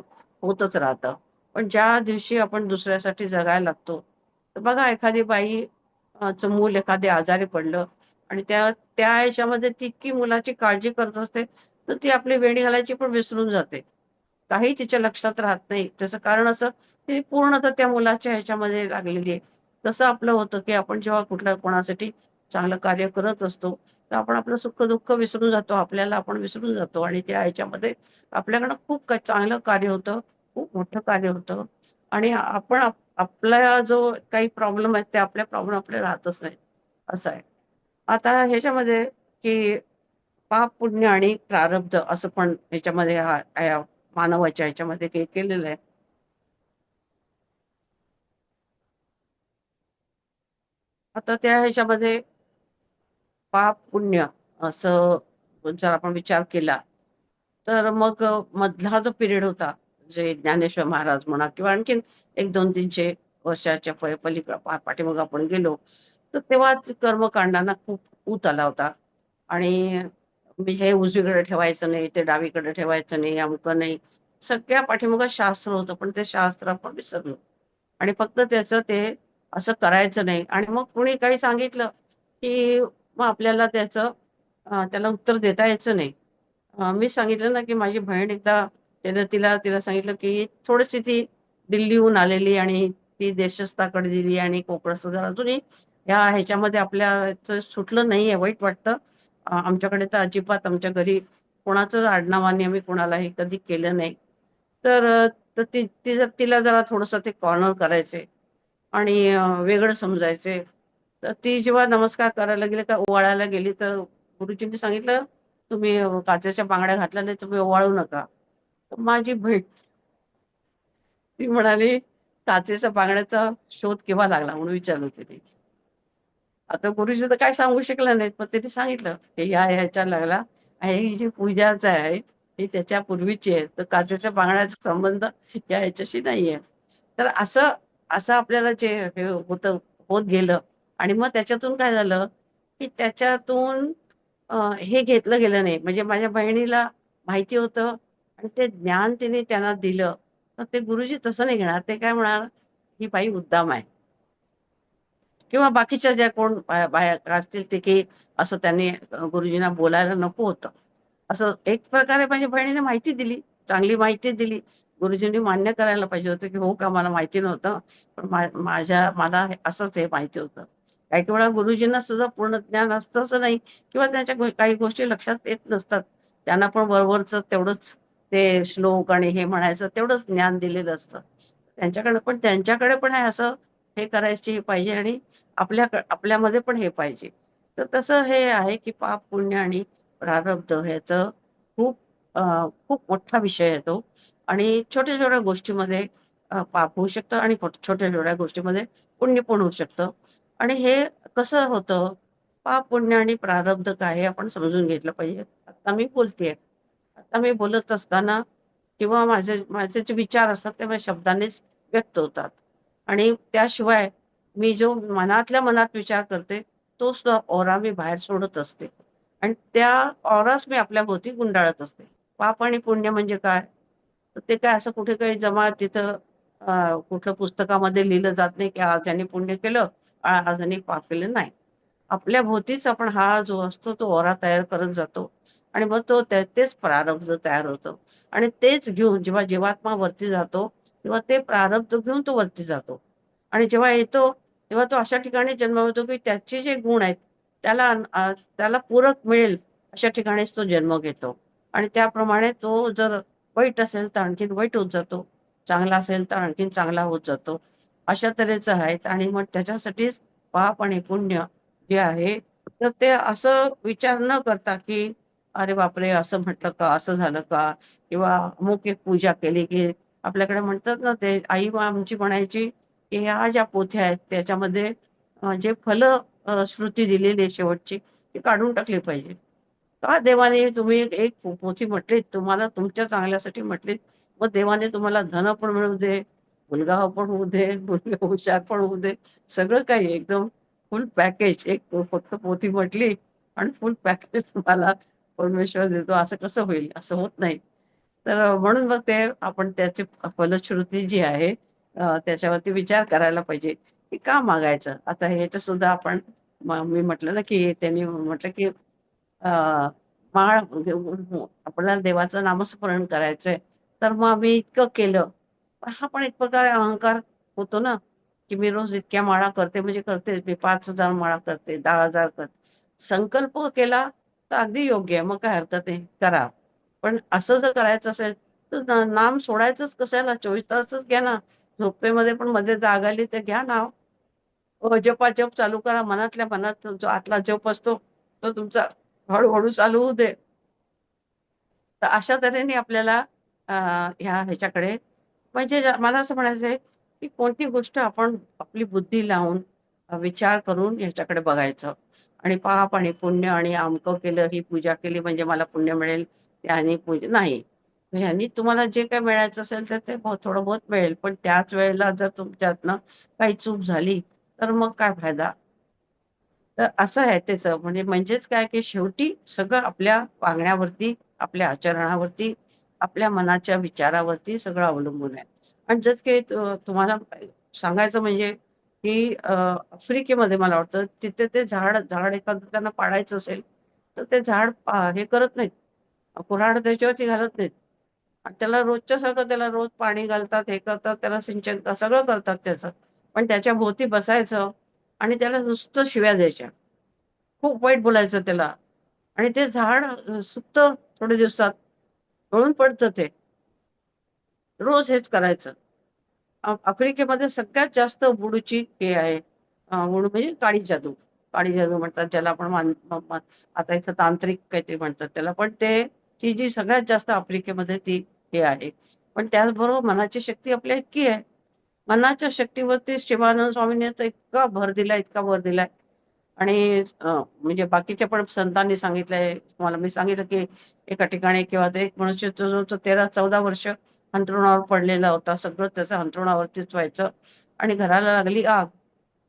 होतच राहतं. पण ज्या दिवशी आपण दुसऱ्यासाठी जगायला लागतो, तर बघा एखादी बाई चं मूल एखादे आजारी पडलं आणि त्या त्या ह्याच्यामध्ये ती इतकी मुलाची काळजी करत असते, तर ती आपली वेणी घालायची पण विसरून जाते. काही तिच्या लक्षात राहत नाही. त्याचं कारण असं ती पूर्णतः त्या मुलाच्या ह्याच्यामध्ये लागलेली आहे. तसं आपलं होतं, की आपण जेव्हा कुठल्या कोणासाठी चांगलं कार्य करत असतो, तर आपण आपलं सुख-दुःख विसरून जातो. आपल्याला आपण विसरून जातो आणि त्या ह्याच्यामध्ये आपल्याकडनं खूप चांगलं कार्य होतं, खूप मोठं कार्य होतं आणि आपण आपला जो काही प्रॉब्लेम आहेत, ते आपले प्रॉब्लेम आपले राहतच नाहीत, असं आहे. आता ह्याच्यामध्ये, की पाप, पुण्य आणि प्रारब्ध असं पण ह्याच्यामध्ये मानवाच्या ह्याच्यामध्ये हे केलेलं आहे. आता त्या ह्याच्यामध्ये पाप, पुण्य असं जर आपण विचार केला, तर मग मधला जो पिरियड होता, जे ज्ञानेश्वर महाराज म्हणा किंवा आणखीन 1-2-300 वर्षाच्या पलीकडे पाठीमागे आपण गेलो, तर तेव्हाच कर्मकांडांना खूप ऊत आला होता. आणि मी हे उजवीकडे ठेवायचं नाही, ते डावीकडे ठेवायचं नाही, अमुकं नाही. सगळ्या पाठीमागं शास्त्र होतं, पण ते शास्त्र आपण विसरलो. आणि फक्त त्याचं ते असं करायचं नाही आणि मग कोणी काही सांगितलं, की मग आपल्याला त्याला उत्तर देता यायचं नाही. मी सांगितलं ना, की माझी बहीण एकदा तिला तिला सांगितलं, की थोडीशी ती दिल्लीहून आलेली आणि ती देशस्थाकडे दिली आणि कोकणस्थ जरा अजूनही ह्या ह्याच्यामध्ये आपल्या सुटलं नाहीये, वाईट वाटतं. आमच्याकडे तर अजिबात आमच्या घरी कोणाचंच आडनावाने आम्ही कोणालाही कधी केलं नाही. तर तर तिला जरा थोडंसं ते कॉर्नर करायचे आणि वेगळं समजायचे. तर ती जेव्हा नमस्कार करायला गेली का ओवाळायला गेली, तर गुरुजींनी सांगितलं, "तुम्ही काचेच्या बांगड्या घातल्या नाही, तुम्ही ओवाळू नका." तर माझी बहीण ती म्हणाली, "काचेच्या बांगड्याचा शोध केव्हा लागला?" म्हणून विचारलं तिने. आता गुरुजी तर काय सांगू शकले नाहीत. पण त्यांनी सांगितलं, की ह्याच्या लागला आणि ही जी पूजाच आहे, ही त्याच्या पूर्वीची आहे. तर काचेच्या बांगड्याचा संबंध या ह्याच्याशी नाहीये. तर असं असं आपल्याला जे हे होत गेलं आणि मग त्याच्यातून काय झालं, की त्याच्यातून हे घेतलं गेलं नाही. म्हणजे माझ्या बहिणीला माहिती होतं आणि ते ज्ञान तिने त्यांना दिलं. तर ते गुरुजी तसं नाही घेणार. ते काय म्हणणार, "ही बाई उद्दाम आहे." किंवा बाकीच्या ज्या कोण बाया असतील ते, की असं त्यांनी गुरुजींना बोलायला नको होतं. असं एक प्रकारे माझ्या बहिणीने माहिती दिली, चांगली माहिती दिली. गुरुजींनी मान्य करायला पाहिजे होतं, की हो का मला माहिती नव्हतं. पण मला असंच हे माहिती होतं. काही-काही वेळा गुरुजींना सुद्धा पूर्ण ज्ञान असतं असं नाही किंवा त्यांच्या काही गोष्टी लक्षात येत नसतात. त्यांना पण वरवरचं तेवढंच ते श्लोक आणि हे म्हणायचं तेवढंच ज्ञान दिलेलं असतं. त्यांच्याकडे पण हे असं हे करायची पाहिजे आणि आपल्यामध्ये पण हे पाहिजे. तर तसं हे आहे, की पाप, पुण्य आणि प्रारब्ध ह्याचं खूप खूप मोठा विषय आहे तो आणि छोट्या-छोट्या गोष्टीमध्ये पाप होऊ शकतं आणि छोट्या-छोट्या गोष्टीमध्ये पुण्य पण होऊ शकतं आणि हे कसं होतं, पाप, पुण्य आणि प्रारब्ध काय हे आपण समजून घेतलं पाहिजे. आता मी बोलतेय. आता मी बोलत असताना किंवा माझे जे विचार असतात ते माझ्या शब्दांनीच व्यक्त होतात आणि त्याशिवाय मी जो मनातल्या मनात विचार करते, तो सुद्धा ऑरा मी बाहेर सोडत असते आणि त्या ऑराच मी आपल्या भोवती गुंडाळत असते. पाप आणि पुण्य म्हणजे काय? तर ते काय असं कुठे काही जमा तिथं कुठलं पुस्तकामध्ये लिहिलं जात नाही, की आज यांनी पुण्य केलं, आज यांनी पाप केलं, नाही. आपल्या भोवतीच आपण हा जो असतो तो ओरा तयार करत जातो आणि मग तेच प्रारब्ध तयार होतं आणि तेच घेऊन जेव्हा जीवात्मा वरती जातो, तेव्हा ते प्रारब्ध घेऊन तो वरती जातो आणि जेव्हा येतो, तेव्हा तो अशा ठिकाणी जन्म होतो, की त्याचे जे गुण आहेत, त्याला पूरक मिळेल अशा ठिकाणीच तो जन्म घेतो आणि त्याप्रमाणे तो जर वाईट असेल, तर आणखीन वाईट होत जातो. चांगला असेल, तर आणखीन चांगला होत जातो. अशा तऱ्हेचं आहेत आणि मग त्याच्यासाठीच पाप आणि पुण्य जे आहे, तर ते असं विचार न करता, की "अरे बापरे! असं म्हटलं का? असं झालं का?" किंवा अमुक एक पूजा केली, की आपल्याकडे म्हणतात ना, ते आई आमची म्हणायची, की ह्या ज्या पोथ्या आहेत त्याच्यामध्ये जे श्रुती दिलेली आहे शेवटची, ती काढून टाकली पाहिजे. का देवाने तुम्ही एक एक पोथी म्हटलीत, तुम्हाला तुमच्या चांगल्यासाठी म्हटलीत. मग देवाने तुम्हाला धन पण मिळू दे, मुलगा पण होऊ दे, मुलगी हुशार पण होऊ दे, सगळं काही एकदम फुल पॅकेज. एक फक्त पोथी म्हटली आणि फुल पॅकेज तुम्हाला परमेश्वर देतो, असं कसं होईल? असं होत नाही. तर म्हणून मग ते आपण त्याची फलश्रुती जी आहे त्याच्यावरती विचार करायला पाहिजे, की का मागायचं? आता ह्याचं सुद्धा आपण मी म्हटलं ना, की त्यांनी म्हटलं, की अ, माळ घेऊन आपल्याला देवाचं नामस्मरण करायचंय, तर मग आम्ही इतकं केलं. हा पण एक प्रकारे अहंकार होतो ना, की मी रोज इतक्या माळा करते म्हणजे करते, मी 5,000 माळा करते, 10,000 करते. संकल्प केला तर अगदी योग्य आहे, मग काय हरकत आहे, करा. पण असं जर करायचं असेल तर नाम सोडायचंच कशाला? 24 तासच घ्या ना. झोपेमध्ये पण मध्ये जाग आली तर घ्या नाव. जप चालू करा. मनातल्या मनात जो आतला जप असतो तो तुमचा हळूहळू चालू होऊ दे. तर अशा तऱ्हेने आपल्याला ह्याच्याकडे म्हणजे मला असं म्हणायचं आहे की कोणती गोष्ट आपण आपली बुद्धी लावून विचार करून ह्याच्याकडे बघायचं आणि पाप आणि पुण्य आणि अमकं केलं, ही पूजा केली म्हणजे मला पुण्य मिळेल, त्याने पूजा नाही. ह्यांनी तुम्हाला जे काही मिळायचं असेल तर ते थोडं बहुत मिळेल, पण त्याच वेळेला जर तुमच्यातनं काही चूक झाली तर मग काय फायदा? तर असं आहे त्याचं म्हणजेच काय की शेवटी सगळं आपल्या वागण्यावरती, आपल्या आचरणावरती, आपल्या मनाच्या विचारावरती सगळं अवलंबून आहे. आणि जर काही तुम्हाला सांगायचं म्हणजे की आफ्रिकेमध्ये मला वाटतं तिथे ते झाड झाड एखादं त्यांना पाडायचं असेल तर ते झाड हे करत नाहीत, कुऱ्हाड त्याच्यावरती घालत नाहीत. आणि त्याला रोजच्या सारखं त्याला रोज पाणी घालतात, हे करतात, त्याला सिंचन सगळं करतात त्याचं. पण त्याच्या भोवती बसायचं आणि त्याला नुसतं शिव्या द्यायच्या. खूप वाईट बोलायचं त्याला आणि ते झाड सुकतं थोड्या दिवसात, गळून पडतं ते. रोज हेच करायचं. आफ्रिकेमध्ये सगळ्यात जास्त वुडूची हे आहे. वुडू म्हणजे काळी जादू. काळी जादू म्हणतात ज्याला आपण आता इथं तांत्रिक काहीतरी म्हणतात त्याला. पण ते ती जी सगळ्यात जास्त आफ्रिकेमध्ये ती हे आहे. पण त्याचबरोबर मनाची शक्ती आपल्या इतकी आहे. मनाच्या शक्तीवरती शिवानंद स्वामींनी तर इतका भर दिलाय, इतका भर दिलाय. आणि म्हणजे बाकीच्या पण संतांनी सांगितलंय. तुम्हाला मी सांगितलं की एका ठिकाणी किंवा ते एक मनुष्य जो 13-14 वर्ष अंथरुणावर पडलेला होता. सगळं त्याचं अंथरुणावरतीच व्हायचं आणि घराला लागली आग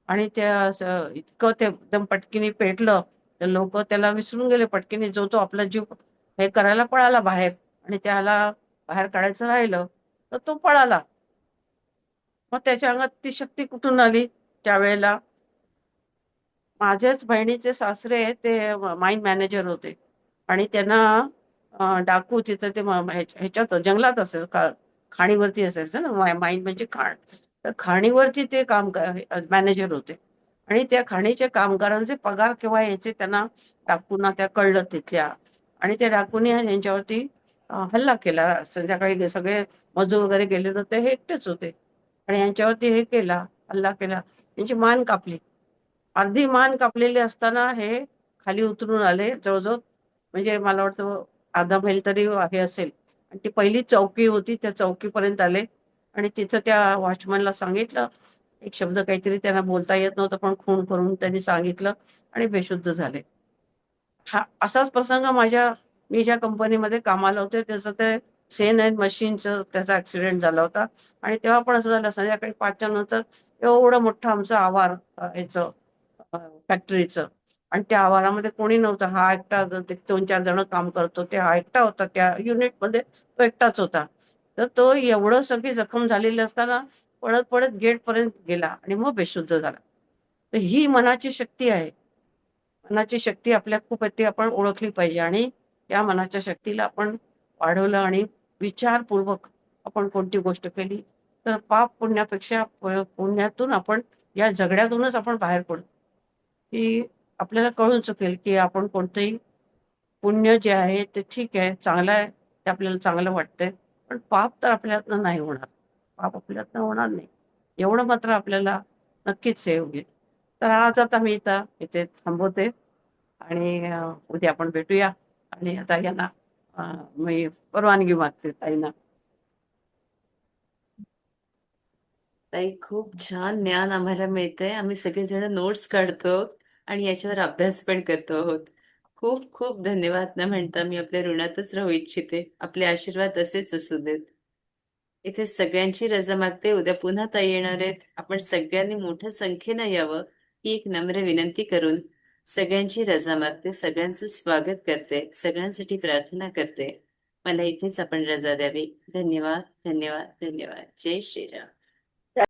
आणि इतकं ते एकदम पटकीने पेटलं. तर लोक त्याला विसरून गेले पटकीने. जो तो आपला जीव हे करायला पळाला बाहेर आणि त्याला बाहेर काढायचं राहिलं तर तो पळाला. मग त्याच्या अंगात ती शक्ती कुठून आली त्यावेळेला? माझ्याच बहिणीचे सासरे ते माईन मॅनेजर होते आणि त्यांना डाकू तिथं ते ह्याच्यात जंगलात असायचं, खाणीवरती असायचं ना. माईन म्हणजे खाण. तर खाणीवरती ते मॅनेजर होते आणि त्या खाणीच्या कामगारांचे पगार केव्हा यायचे त्यांना डाकूंना त्या कळलं तिथल्या. आणि त्या डाकूने यांच्यावरती हल्ला केला. संध्याकाळी सगळे मजूर वगैरे गेलेले होते, हे एकटेच होते आणि यांच्यावरती हे केला, हल्ला केला. त्यांची मान कापली. अर्धी मान कापलेली असताना हे खाली उतरून आले जवळजवळ. म्हणजे मला वाटतं अर्धा मैल तरी हे असेल. आणि ती पहिली चौकी होती त्या चौकीपर्यंत आले आणि तिथं त्या वॉचमनला सांगितलं. एक शब्द काहीतरी त्यांना बोलता येत नव्हतं पण खूण करून त्यांनी सांगितलं आणि बेशुद्ध झाले. हा असाच प्रसंग मी ज्या कंपनीमध्ये कामाला होते त्याचं ते सेन अँड मशीनचं त्याचा ऍक्सिडेंट झाला होता. आणि तेव्हा पण असं झालं संध्याकाळी 5च्या नंतर एवढं मोठं आमचं आवार ह्याचं फॅक्टरीचं. आणि त्या आवारामध्ये कोणी नव्हतं. हा एकटा, 2-4 जण काम करतो ते हा एकटा होता त्या युनिटमध्ये, तो एकटाच होता. तर तो एवढं सगळी जखम झालेली असताना पळत पळत गेट पर्यंत गेला आणि मग बेशुद्ध झाला. तर ही मनाची शक्ती आहे. मनाची शक्ती आपल्यात खूप आहे, ती आपण ओळखली पाहिजे आणि त्या मनाच्या शक्तीला आपण वाढवलं आणि विचारपूर्वक आपण कोणती गोष्ट केली तर पाप पुण्यापेक्षा पुण्यातून आपण या झगड्यातूनच आपण बाहेर पडू. की आपल्याला कळून चुकेल की आपण कोणतंही पुण्य जे आहे ते ठीक आहे, चांगलं आहे, ते आपल्याला चांगलं वाटतंय. पण पाप तर आपल्यातनं नाही होणार. पाप आपल्यातनं होणार नाही. एवढं मात्र आपल्याला नक्कीच हे होईल. तर आज आता मी इथे थांबवते आणि उद्या आपण भेटूया. आणि आता यांना मी परवानगी मागते ताईंना. ताई खूप छान ज्ञान आम्हाला मिळतंय. आम्ही सगळेजण नोट्स काढतो आणि याच्यावर अभ्यास पण करतो आहोत. खूप खूप धन्यवाद न म्हणता मी आपल्या ऋणातच राहू इच्छिते. आपले आशीर्वाद असेच असू देत. इथे सगळ्यांची रजा मागते. उद्या पुन्हा ताई येणार आहेत. आपण सगळ्यांनी मोठ्या संख्येनं यावं ही एक नम्र विनंती करून सगळ्यांची रजा मागते. सगळ्यांचं स्वागत करते. सगळ्यांसाठी प्रार्थना करते. मला इथेच आपण रजा द्यावी. धन्यवाद, धन्यवाद, धन्यवाद. जय श्रीराम.